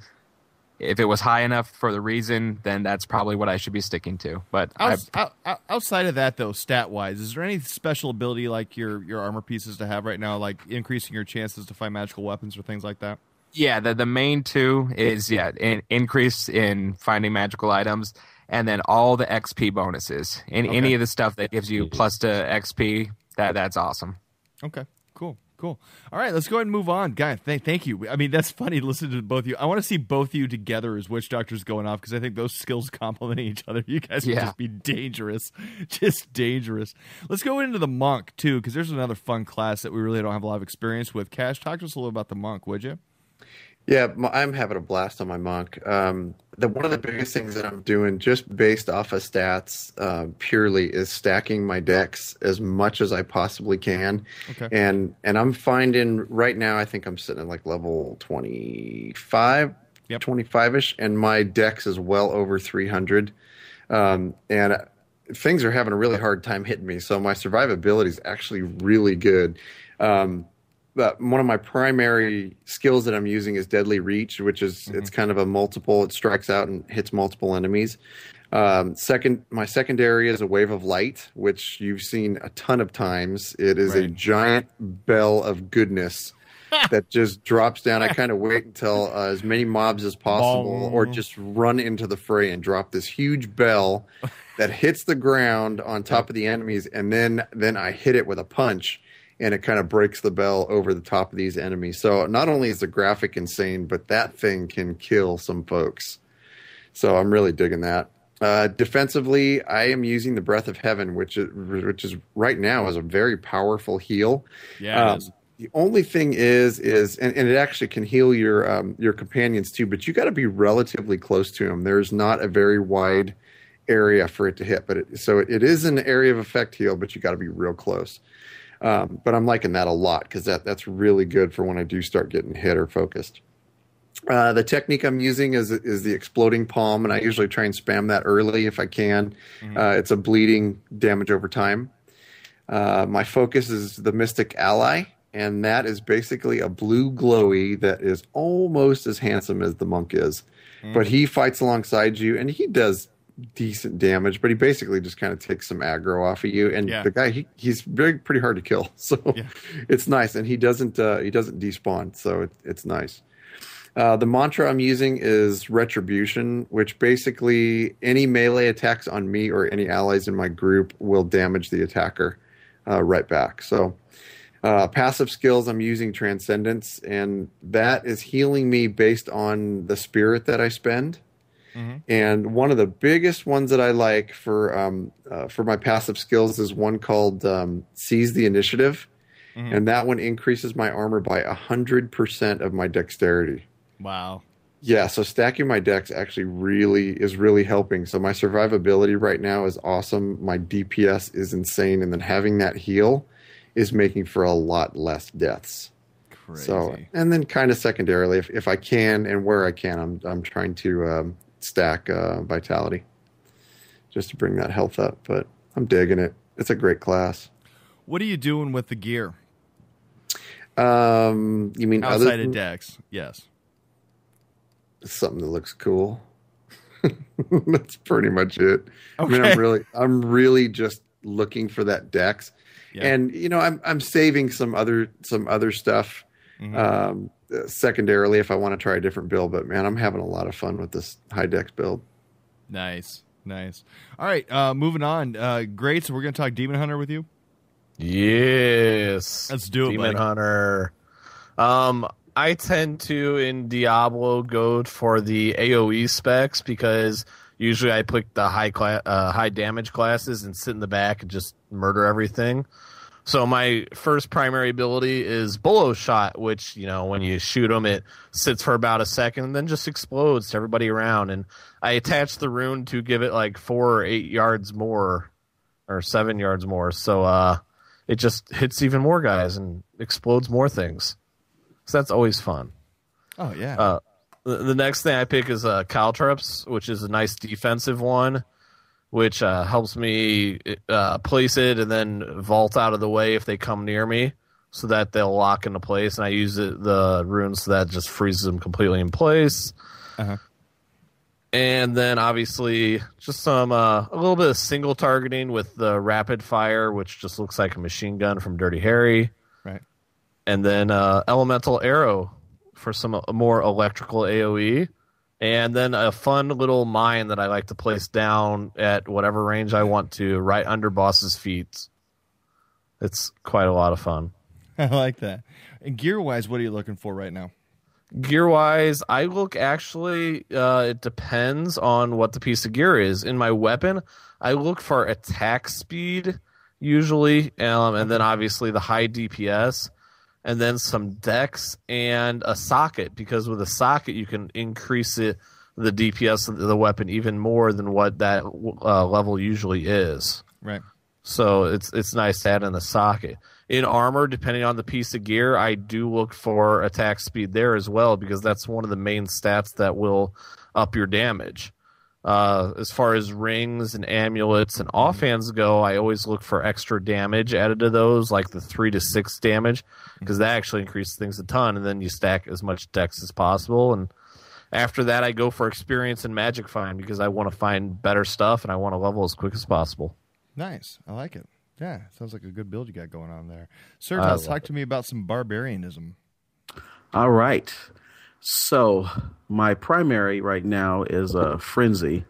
if it was high enough for the reason, then that's probably what I should be sticking to. But outside of that, though, stat-wise, is there any special ability like your armor pieces to have right now, like increasing your chances to find magical weapons or things like that? Yeah, the main two is an increase in finding magical items, and then all the XP bonuses. Any of the stuff that gives you plus to XP, that's awesome. Okay, cool. All right, let's go ahead and move on. Guy, thank you. I mean, that's funny to listen to both of you. I want to see both of you together as Witch Doctors going off because I think those skills complementing each other. You guys would just be dangerous. Just dangerous. Let's go into the Monk, too, because there's another fun class that we really don't have a lot of experience with. Cash, talk to us a little about the Monk, would you? Yeah, I'm having a blast on my Monk. One of the biggest things that I'm doing just based off of stats purely is stacking my decks as much as I possibly can. Okay. And I'm finding right now, I think I'm sitting at like level 25, 25-ish, and my decks is well over 300. And things are having a really hard time hitting me, so my survivability is actually really good. But one of my primary skills that I'm using is Deadly Reach, which is it's kind of a multiple. It strikes out and hits multiple enemies. My secondary is a Wave of Light, which you've seen a ton of times. It is a giant bell of goodness that just drops down. I kind of wait until as many mobs as possible, or just run into the fray and drop this huge bell that hits the ground on top of the enemies, and then I hit it with a punch. And it kind of breaks the bell over the top of these enemies. So not only is the graphic insane, but that thing can kill some folks. So I'm really digging that. Defensively, I am using the Breath of Heaven, which is right now is a very powerful heal. Yeah. The only thing is and it actually can heal your companions too, but you got to be relatively close to them. There's not a very wide area for it to hit, but it is an area of effect heal, but you got to be real close. But I'm liking that a lot because that's really good for when I do start getting hit or focused. The technique I'm using is the Exploding Palm, and I usually try and spam that early if I can. It's a bleeding damage over time. My focus is the Mystic Ally, and that is basically a blue glowy that is almost as handsome as the Monk is. But he fights alongside you, and he does decent damage, but he basically just kind of takes some aggro off of you, and the guy he's pretty hard to kill, so it's nice, and he doesn't despawn, so it's nice. The mantra I'm using is Retribution, which basically any melee attacks on me or any allies in my group will damage the attacker right back. So passive skills, I'm using Transcendence, and that is healing me based on the spirit that I spend. And one of the biggest ones that I like for my passive skills is one called Seize the Initiative, and that one increases my armor by 100% of my dexterity. Wow. Yeah, so stacking my decks actually is really helping. So my survivability right now is awesome. My DPS is insane, and then having that heal is making for a lot less deaths. Crazy. So, and then kind of secondarily, if I can and where I can, I'm trying to stack vitality just to bring that health up, but I'm digging it. It's a great class. What are you doing with the gear? You mean outside of decks? Yes. Something that looks cool. That's pretty much it. Okay. I mean, I'm really just looking for that dex, and I'm saving some other stuff. Secondarily, if I want to try a different build, but man, I'm having a lot of fun with this high dex build. Nice. All right, moving on. Great. So we're going to talk Demon Hunter with you. Yes, let's do it. Demon buddy. Hunter. I tend to in Diablo go for the AOE specs because Usually I pick the high damage classes and sit in the back and just murder everything. So my first primary ability is Bolo Shot, which, when you shoot them, it sits for about a second and then just explodes to everybody around. And I attach the rune to give it like 4 or 8 yards more or 7 yards more. So it just hits even more guys and explodes more things. So that's always fun. Oh, yeah. The next thing I pick is Caltrops, which is a nice defensive one, which helps me place it and then vault out of the way if they come near me so that they'll lock into place. And I use the runes so that just freezes them completely in place. Uh-huh. And then obviously just a little bit of single targeting with the rapid fire, which just looks like a machine gun from Dirty Harry. Right. And then elemental arrow for some more electrical AoE. And then a fun little mine that I like to place down at whatever range I want to, right under boss's feet. It's quite a lot of fun. I like that. And gear-wise, what are you looking for right now? Gear-wise, I look actually, it depends on what the piece of gear is. In my weapon, I look for attack speed, usually, and then obviously the high DPS, and then some dex and a socket, because with a socket you can increase the DPS of the weapon even more than what that level usually is. Right. So it's nice to add in the socket. In armor, depending on the piece of gear, I do look for attack speed there as well, because that's one of the main stats that will up your damage. As far as rings and amulets and offhands go, I always look for extra damage added to those, like the 3 to 6 damage, because that actually increases things a ton, and then you stack as much dex as possible. And after that, I go for experience and magic find, because I want to find better stuff, and I want to level as quick as possible. Nice. I like it. Yeah, sounds like a good build you got going on there. Sir, talk to me about some barbarianism. All right. So my primary right now is Frenzy.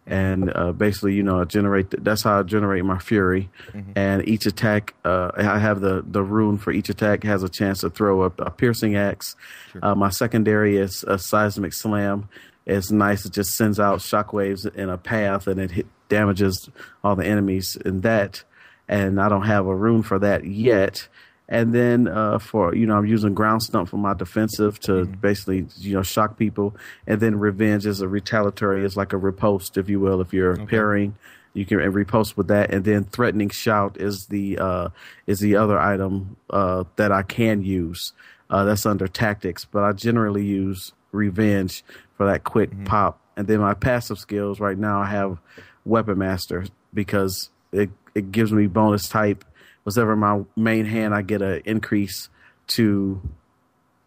And basically, that's how I generate my Fury. Mm-hmm. And each attack, I have the rune for each attack has a chance to throw a piercing axe. Sure. My secondary is a seismic slam. It's nice. It just sends out shockwaves in a path, and it damages all the enemies in that. And I don't have a rune for that yet. And then I'm using ground stump for my defensive to basically, shock people. And then revenge is a retaliatory, is like a riposte, if you will. If you're parrying, you can riposte with that. And then threatening shout is the other item that I can use. That's under tactics, but I generally use revenge for that quick pop. And then my passive skills right now, I have Weapon Master, because it gives me bonus type. Whatever my main hand, I get an increase to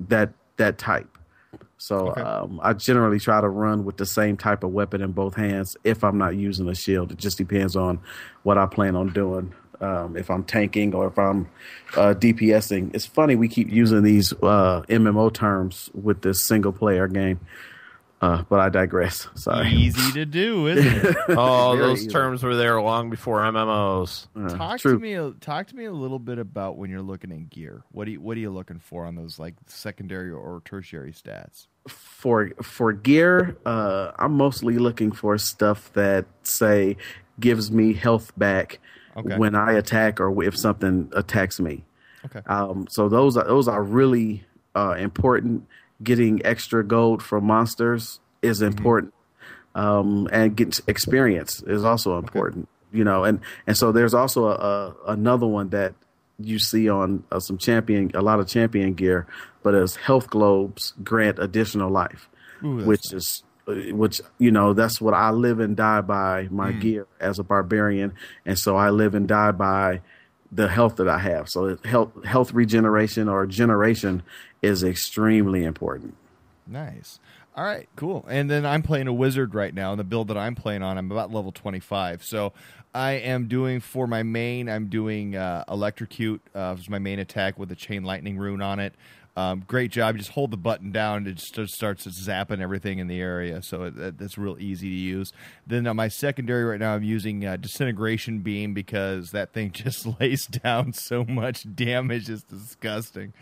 that type. So I generally try to run with the same type of weapon in both hands if I'm not using a shield. It just depends on what I plan on doing. If I'm tanking or if I'm DPSing. It's funny we keep using these MMO terms with this single player game. But I digress. Sorry. Easy to do, isn't it? Oh, those terms were there long before MMOs. Talk to me a little bit about when you're looking at gear. What are you looking for on those like secondary or tertiary stats? For gear, I'm mostly looking for stuff that say gives me health back when I attack or if something attacks me. Okay. So those are really important. Getting extra gold for monsters is important, and getting experience is also important. And so there's also another one that you see on a lot of champion gear, but as health globes grant additional life, which that's what I live and die by my gear as a barbarian, and so I live and die by the health that I have. So health regeneration or generation is extremely important. Nice. All right, cool. And then I'm playing a wizard right now. And the build that I'm playing on, I'm about level 25. So I am doing, for my main, I'm doing Electrocute as my main attack with a Chain Lightning rune on it. Great job. You just hold the button down and it just starts zapping everything in the area. So that's real easy to use. Then on my secondary right now, I'm using Disintegration Beam because that thing just lays down so much damage. It's disgusting.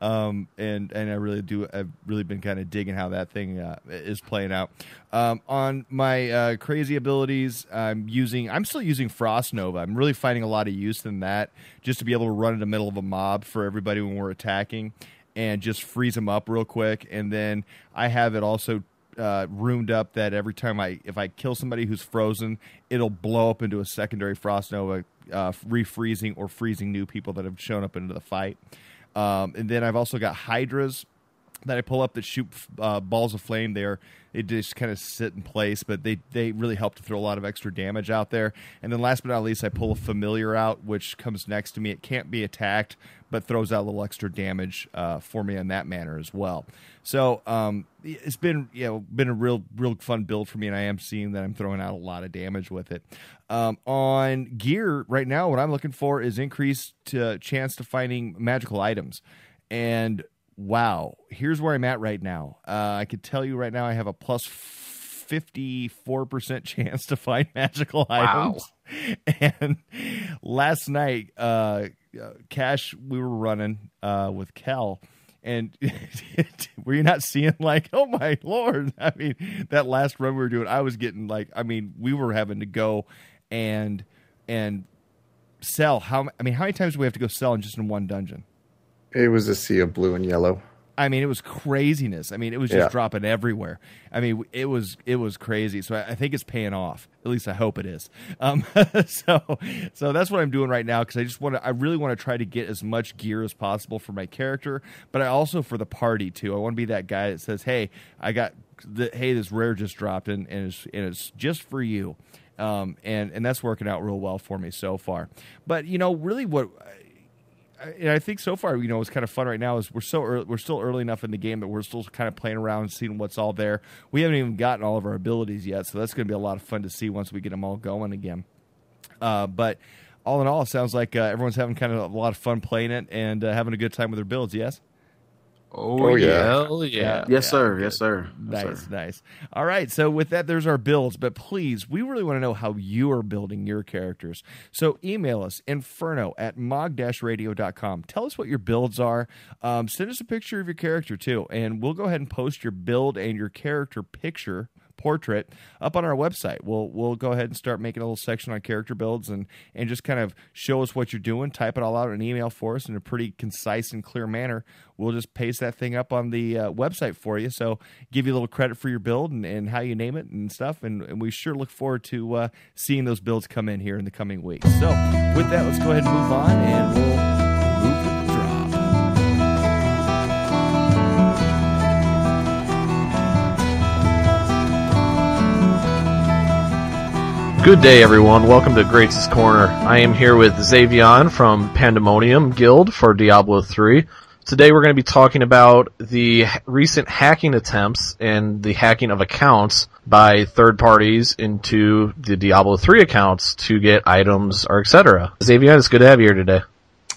And I've really been kind of digging how that thing is playing out. On my crazy abilities, I'm still using Frost Nova. I'm really finding a lot of use in that just to be able to run in the middle of a mob for everybody when we're attacking and just freeze them up real quick. And then I have it also roomed up that every time if I kill somebody who's frozen, it'll blow up into a secondary Frost Nova, refreezing or freezing new people that have shown up into the fight. And then I've also got Hydras that I pull up that shoot balls of flame there. They just kind of sit in place, but they really help to throw a lot of extra damage out there. And then last but not least, I pull a Familiar out, which comes next to me. It can't be attacked, but throws out a little extra damage for me in that manner as well. So it's been a real fun build for me, and I am seeing that I'm throwing out a lot of damage with it. On gear right now, what I'm looking for is increased chance to finding magical items. And wow, here's where I'm at right now. I could tell you right now I have a plus 54% chance to find magical items. And last night, Kash, we were running with Kel, and were you not seeing like, oh my Lord? I mean, that last run we were doing, I was getting like, I mean, we were having to go and sell. How many times do we have to go sell just in one dungeon? It was a sea of blue and yellow. I mean, it was craziness. I mean, it was just dropping everywhere. I mean, it was crazy. So I think it's paying off. At least I hope it is. So that's what I'm doing right now because I really want to try to get as much gear as possible for my character, but I also for the party too. I want to be that guy that says, "Hey, this rare just dropped and it's just for you," and that's working out real well for me so far. But really what. And I think so far, what's kind of fun right now is we're still early enough in the game that we're still kind of playing around and seeing what's all there. We haven't even gotten all of our abilities yet, so that's going to be a lot of fun to see once we get them all going again. But all in all, it sounds like everyone's having kind of a lot of fun playing it and having a good time with their builds, yes? Oh yeah. Hell yeah. Yes, sir. Yes, sir. Nice. All right. So with that, there's our builds. But please, we really want to know how you are building your characters. So email us, inferno@mog-radio.com. Tell us what your builds are. Send us a picture of your character, too. And we'll go ahead and post your build and your character portrait up on our website. We'll go ahead and start making a little section on character builds and just kind of show us what you're doing. Type it all out in an email for us in a pretty concise and clear manner. We'll just paste that thing up on the website for you. So give you a little credit for your build and how you name it and stuff. And we sure look forward to seeing those builds come in here in the coming weeks. So with that, let's go ahead and move on and we'll move to the drop. Good day, everyone. Welcome to Grates' Corner. I am here with Zayvion from Pandemonium Guild for Diablo 3. Today we're going to be talking about the recent hacking attempts and the hacking of accounts by third parties into the Diablo 3 accounts to get items or etc. Zayvion, it's good to have you here today.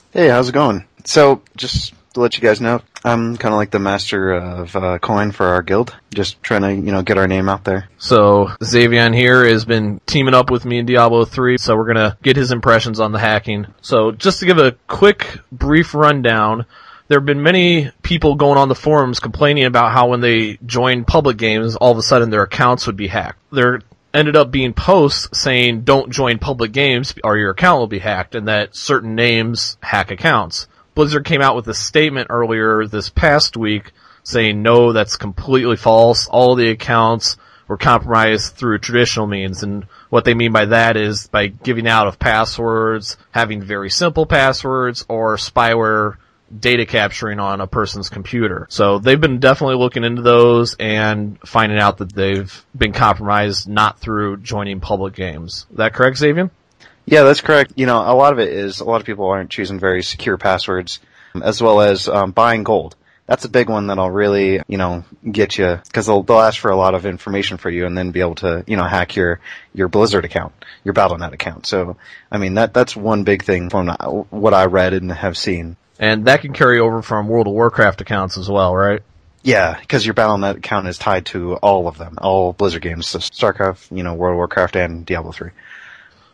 Hey, how's it going? So, just to let you guys know, I'm kind of like the master of coin for our guild. Just trying to, get our name out there. So, Zayvion here has been teaming up with me in Diablo 3, so we're going to get his impressions on the hacking. So, just to give a quick, brief rundown, there have been many people going on the forums complaining about how when they join public games, all of a sudden their accounts would be hacked. There ended up being posts saying, don't join public games or your account will be hacked, and that certain names hack accounts. Blizzard came out with a statement earlier this past week saying, no, that's completely false. All the accounts were compromised through traditional means. And what they mean by that is by giving out of passwords, having very simple passwords, or spyware data capturing on a person's computer. So they've been definitely looking into those and finding out that they've been compromised not through joining public games. Is that correct, Zayvion? Yeah, that's correct. A lot of it is a lot of people aren't choosing very secure passwords, as well as buying gold. That's a big one that'll really, get you, because they'll ask for a lot of information for you and then be able to, hack your Blizzard account, your Battle.net account. So, that's one big thing from what I read and have seen. And that can carry over from World of Warcraft accounts as well, right? Yeah, because your Battle.net account is tied to all of them, all Blizzard games, so StarCraft, World of Warcraft, and Diablo 3.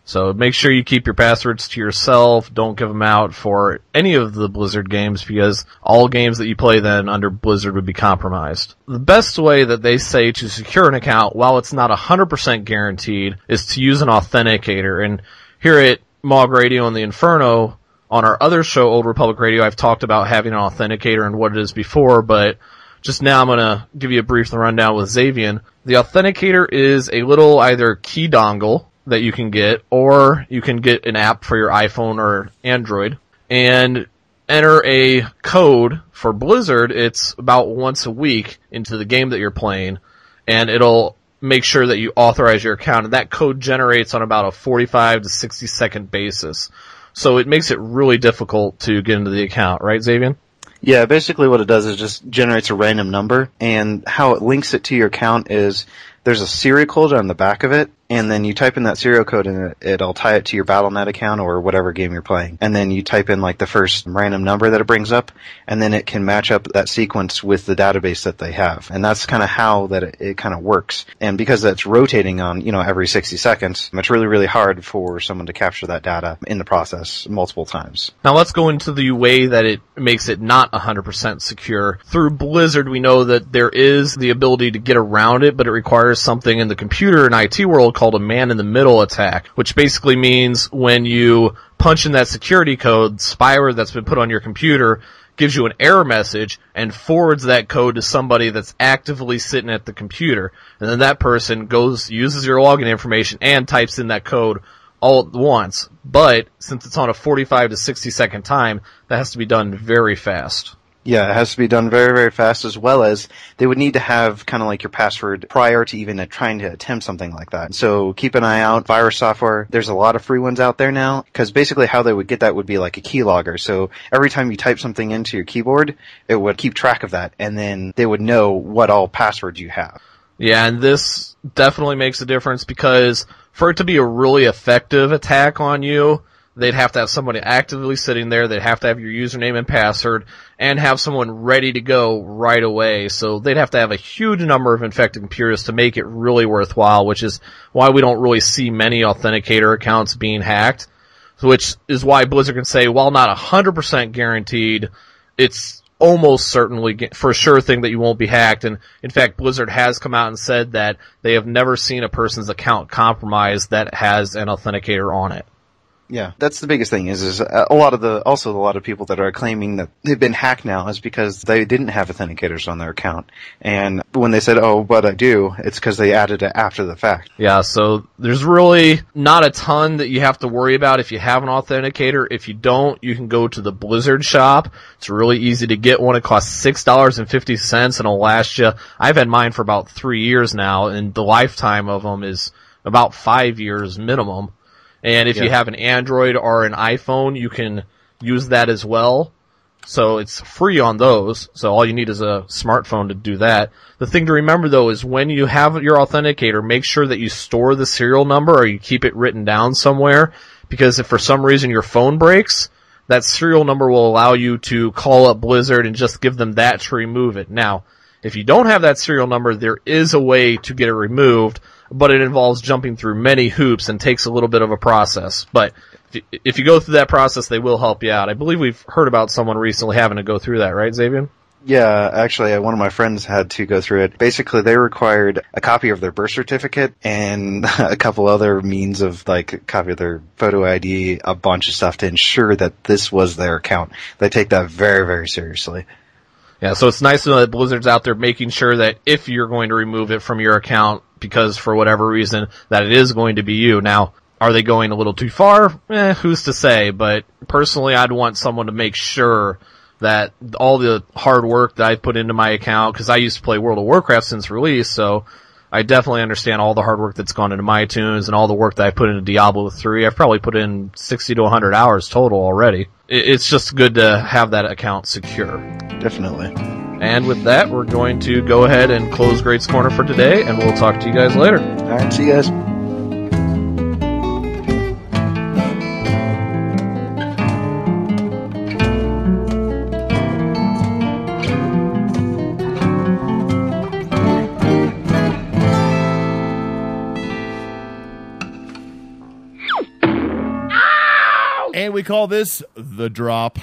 So make sure you keep your passwords to yourself. Don't give them out for any of the Blizzard games, because all games that you play then under Blizzard would be compromised. The best way that they say to secure an account, while it's not 100% guaranteed, is to use an authenticator. And here at Mog Radio and the Inferno, on our other show, Old Republic Radio, I've talked about having an authenticator and what it is before, but just now I'm going to give you a brief rundown with Zayvion. The authenticator is a little either key dongle that you can get, or you can get an app for your iPhone or Android and enter a code. For Blizzard, it's about once a week into the game that you're playing, and it'll make sure that you authorize your account, and that code generates on about a 45 to 60 second basis. So it makes it really difficult to get into the account, right, Zayvion? Yeah, basically what it does is just generates a random number, and how it links it to your account is there's a serial code on the back of it, and then you type in that serial code and it'll tie it to your Battle.net account or whatever game you're playing. And then you type in like the first random number that it brings up, and then it can match up that sequence with the database that they have. And that's kind of how that it kind of works. And because that's rotating on, every 60 seconds, it's really, really hard for someone to capture that data in the process multiple times. Now let's go into the way that it makes it not 100% secure. Through Blizzard, we know that there is the ability to get around it, but it requires something in the computer and IT world called a man-in-the-middle attack, which basically means when you punch in that security code, spyware that's been put on your computer gives you an error message and forwards that code to somebody that's actively sitting at the computer. And then that person uses your login information and types in that code all at once. But since it's on a 45 to 60 second time, that has to be done very fast. Yeah, it has to be done very, very fast, as well as they would need to have kind of like your password prior to even trying to attempt something like that. So keep an eye out. Virus software, there's a lot of free ones out there now, because basically how they would get that would be like a keylogger. So every time you type something into your keyboard, it would keep track of that, and then they would know what all passwords you have. Yeah, and this definitely makes a difference, because for it to be a really effective attack on you, they'd have to have somebody actively sitting there, they'd have to have your username and password, and have someone ready to go right away. So they'd have to have a huge number of infected computers to make it really worthwhile, which is why we don't really see many authenticator accounts being hacked, which is why Blizzard can say, while not 100% guaranteed, it's almost certainly for sure thing that you won't be hacked. And in fact, Blizzard has come out and said that they have never seen a person's account compromised that has an authenticator on it. Yeah, that's the biggest thing is a lot of people that are claiming that they've been hacked now is because they didn't have authenticators on their account. And when they said, oh, but I do, it's because they added it after the fact. Yeah, so there's really not a ton that you have to worry about if you have an authenticator. If you don't, you can go to the Blizzard shop. It's really easy to get one. It costs $6.50 and it'll last you. I've had mine for about 3 years now, and the lifetime of them is about 5 years minimum. And if you have an Android or an iPhone, you can use that as well. So it's free on those. So all you need is a smartphone to do that. The thing to remember, though, is when you have your authenticator, make sure that you store the serial number or you keep it written down somewhere. Because if for some reason your phone breaks, that serial number will allow you to call up Blizzard and just give them that to remove it. Now, if you don't have that serial number, there is a way to get it removed, but it involves jumping through many hoops and takes a little bit of a process. But if you go through that process, they will help you out. I believe we've heard about someone recently having to go through that, right, Zayvion? Yeah, actually, one of my friends had to go through it. Basically, they required a copy of their birth certificate and a couple other means of, like, a copy of their photo ID, a bunch of stuff to ensure that this was their account. They take that very, very seriously. Yeah, so it's nice to know that Blizzard's out there making sure that if you're going to remove it from your account, because for whatever reason, that it is going to be you. Now, are they going a little too far? Who's to say? But personally, I'd want someone to make sure that all the hard work that I put into my account, because I used to play World of Warcraft since release, so I definitely understand all the hard work that's gone into my tunes and all the work that I put into Diablo 3. I've probably put in 60 to 100 hours total already. It's just good to have that account secure. Definitely. And with that, we're going to go ahead and close Grates Corner for today, and we'll talk to you guys later. All right, see you guys. call this The Drop.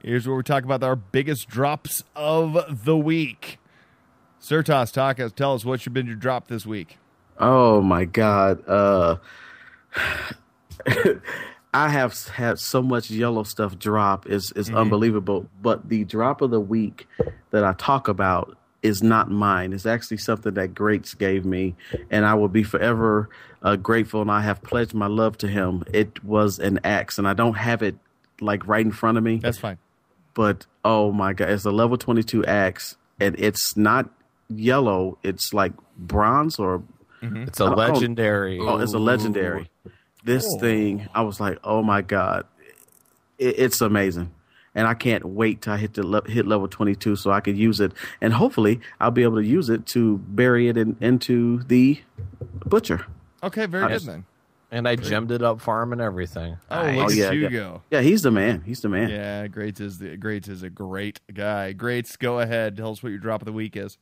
Here's where we talk about our biggest drops of the week. Certas, tell us what's been your drop this week. Oh my God. I have had so much yellow stuff drop. It's unbelievable. But the drop of the week that I talk about is not mine. It's actually something that Grates gave me, and I will be forever grateful, and I have pledged my love to him. It was an axe, and I don't have it like right in front of me. That's fine. But oh my God, it's a level 22 axe, and it's not yellow. It's like bronze or it's a legendary. Oh, it's a legendary. This thing, I was like, oh my God, it's amazing. And I can't wait till I hit level 22 so I can use it. And hopefully I'll be able to use it to bury it into the butcher. Okay, very good then. And I gemmed it up farm and everything. Oh, look at you go. Yeah, he's the man. He's the man. Yeah, Grates is a great guy. Grates, go ahead. Tell us what your drop of the week is.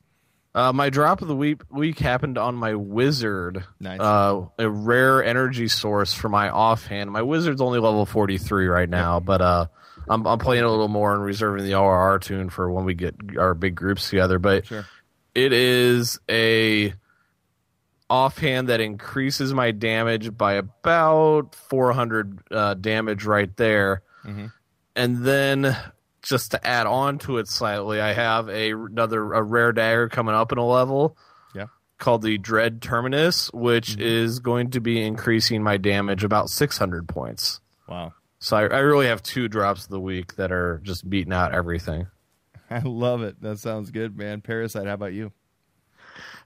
My drop of the week happened on my wizard. Nice. A rare energy source for my offhand. My wizard's only level 43 right now, but I'm playing a little more and reserving the RR tune for when we get our big groups together. But It is a offhand that increases my damage by about 400 damage right there. And then just to add on to it slightly, I have a rare dagger coming up in a level called the Dread Terminus, which is going to be increasing my damage about 600 points. Wow. So I really have 2 drops of the week that are just beating out everything. I love it. That sounds good, man. Parasite, how about you?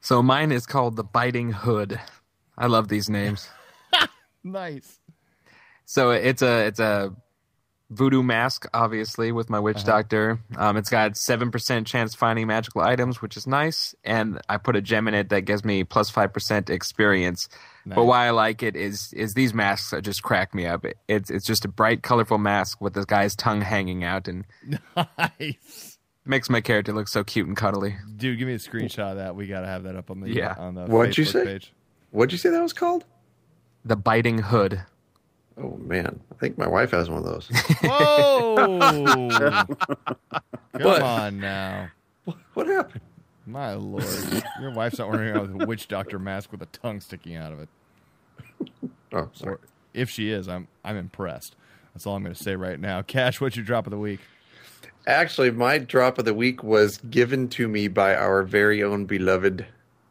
So mine is called the Biting Hood. I love these names. Nice. So it's a voodoo mask, obviously, with my witch doctor. It's got 7% chance finding magical items, which is nice, and I put a gem in it that gives me plus 5% experience. Nice. But why I like it is these masks that just crack me up. It's just a bright, colorful mask with this guy's tongue hanging out, and nice. Makes my character look so cute and cuddly. Dude, give me a screenshot of that. We got to have that up on the Facebook What'd you say? page. What'd you say that was called? The Biting Hood. Oh, man. I think my wife has one of those. Whoa! Come on now. What happened? My Lord. Your wife's not wearing a witch doctor mask with a tongue sticking out of it. Oh, sorry. Or if she is, I'm impressed. That's all I'm going to say right now. Cash, what's your drop of the week? Actually, my drop of the week was given to me by our very own beloved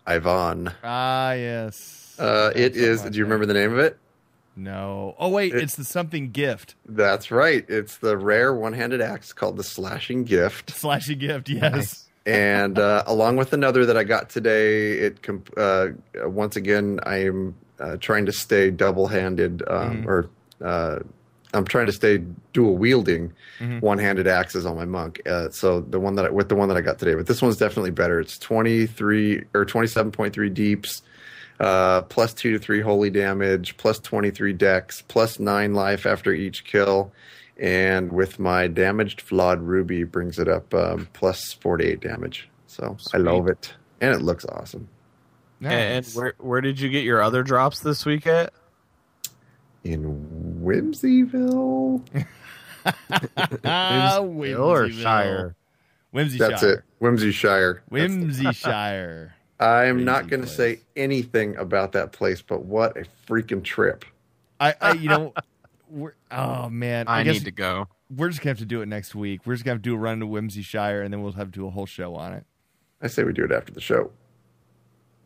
Ivan. Ah, yes. It is. Do you remember the name of it? No. Oh, wait. It's the something gift. That's right. It's the rare one-handed axe called the Slashing Gift. Slashing Gift, yes. Nice. And along with another that I got today, once again, I am trying to stay double-handed, I'm trying to stay dual-wielding one-handed axes on my monk. So the one that I got today, but this one's definitely better. It's 27.3 deeps. Plus 2 to 3 holy damage, plus 23 dex, plus 9 life after each kill, and with my damaged flawed ruby brings it up plus 4 to 8 damage. So sweet. I love it, and it looks awesome. Nice. And where did you get your other drops this week at? In Whimsyville. Whimsyville or Shire? Whimsyshire. That's it. Whimsyshire. Whimsyshire. I'm not going to say anything about that place, but what a freaking trip! I need to go. We're just gonna have to do it next week. We're just gonna have to do a run to Whimsyshire, and then we'll have to do a whole show on it. I say we do it after the show.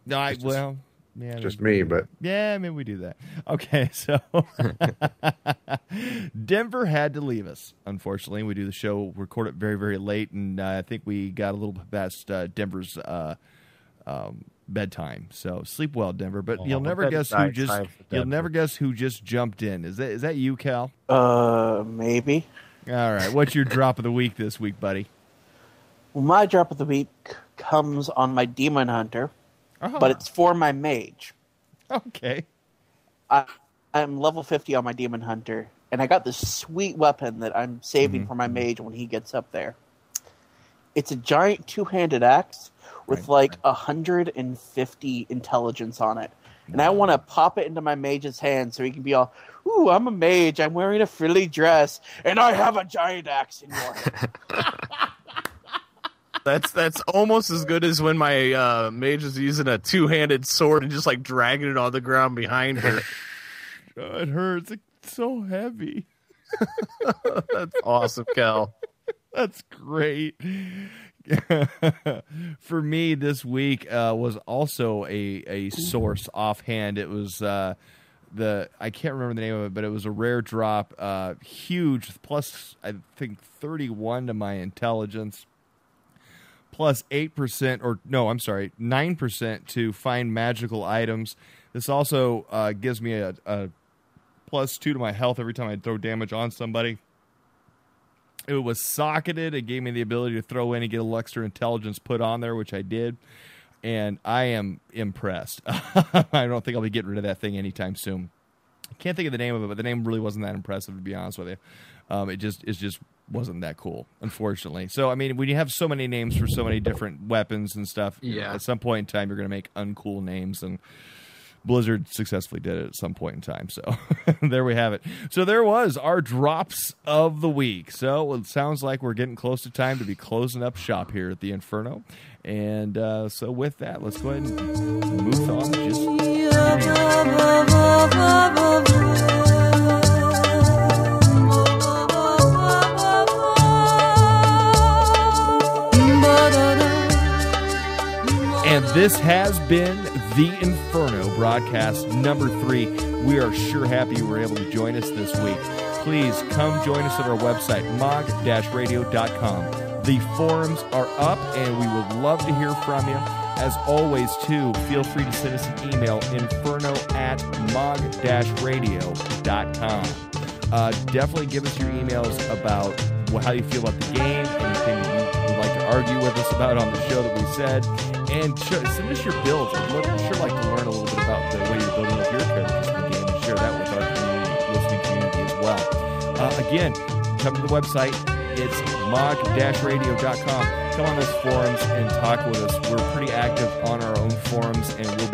No, just me, but yeah, maybe we do that. Okay, so Denver had to leave us. Unfortunately, we do the show, record it very, very late, and I think we got a little bit past Denver's bedtime. So sleep well, Denver. But you'll never guess who just jumped in. Is that you, Cal? Maybe. All right. What's your drop of the week this week, buddy? Well, my drop of the week comes on my Demon Hunter, but it's for my mage. Okay. I'm level 50 on my Demon Hunter, and I got this sweet weapon that I'm saving for my mage when he gets up there. It's a giant two-handed axe with 150 intelligence on it. And I want to pop it into my mage's hand so he can be all, ooh, I'm a mage, I'm wearing a frilly dress, and I have a giant axe in your hand. That's almost as good as when my mage is using a two-handed sword and just like dragging it on the ground behind her. Oh, it hurts. It's so heavy. That's awesome, Cal. That's great. For me, this week was also a source offhand. It was I can't remember the name of it, but it was a rare drop, huge, plus I think 31 to my intelligence, plus 8%, or no, I'm sorry, 9% to find magical items. This also gives me a plus 2 to my health every time I throw damage on somebody. It was socketed. It gave me the ability to throw in and get a little extra intelligence put on there, which I did. And I am impressed. I don't think I'll be getting rid of that thing anytime soon. I can't think of the name of it, but the name really wasn't that impressive, to be honest with you. It just wasn't that cool, unfortunately. So, I mean, when you have so many names for so many different weapons and stuff, at some point in time, you're going to make uncool names, and Blizzard successfully did it at some point in time. So there we have it. So there was our drops of the week. So it sounds like we're getting close to time to be closing up shop here at the Inferno. And so with that, let's go ahead and move on. And this has been the Inferno broadcast number 3. We are sure happy you were able to join us this week. Please come join us at our website, mog-radio.com. The forums are up, and we would love to hear from you. As always, too, feel free to send us an email, inferno@mog-radio.com. Definitely give us your emails about how you feel about the game, anything that you would like to argue with us about on the show that we said, and send us your builds. I'd sure like to learn a little bit about the way you're building up your characters in the game and share that with our listening community as well. Again, come to the website. It's mog-radio.com. Come on those forums and talk with us. We're pretty active on our own forums, and we'll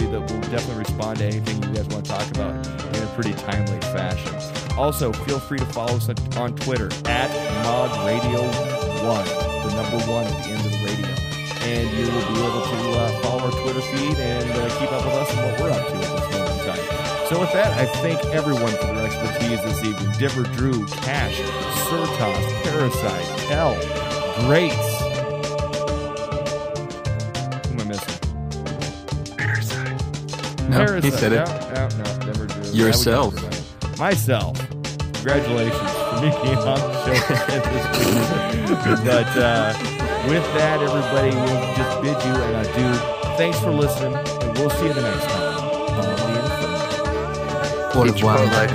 definitely respond to anything you guys want to talk about in a pretty timely fashion. Also, feel free to follow us on Twitter at MogRadio1, the number 1 at the end of the radio. And you will be able to follow our Twitter feed and keep up with us and what we're up to at this moment in time. So with that, I thank everyone for their expertise this evening. Divver, Drew, Kash, Surtos, Parasite, Hell, Grates. Who am I missing? Parasite. No, he said it. No, Divver, Drew. Yourself. Myself. Congratulations for me being on the show again this week. But with that, everybody, we'll just bid you an adieu. Thanks for listening, and we'll see you the next time on the Inferno. What a wild life.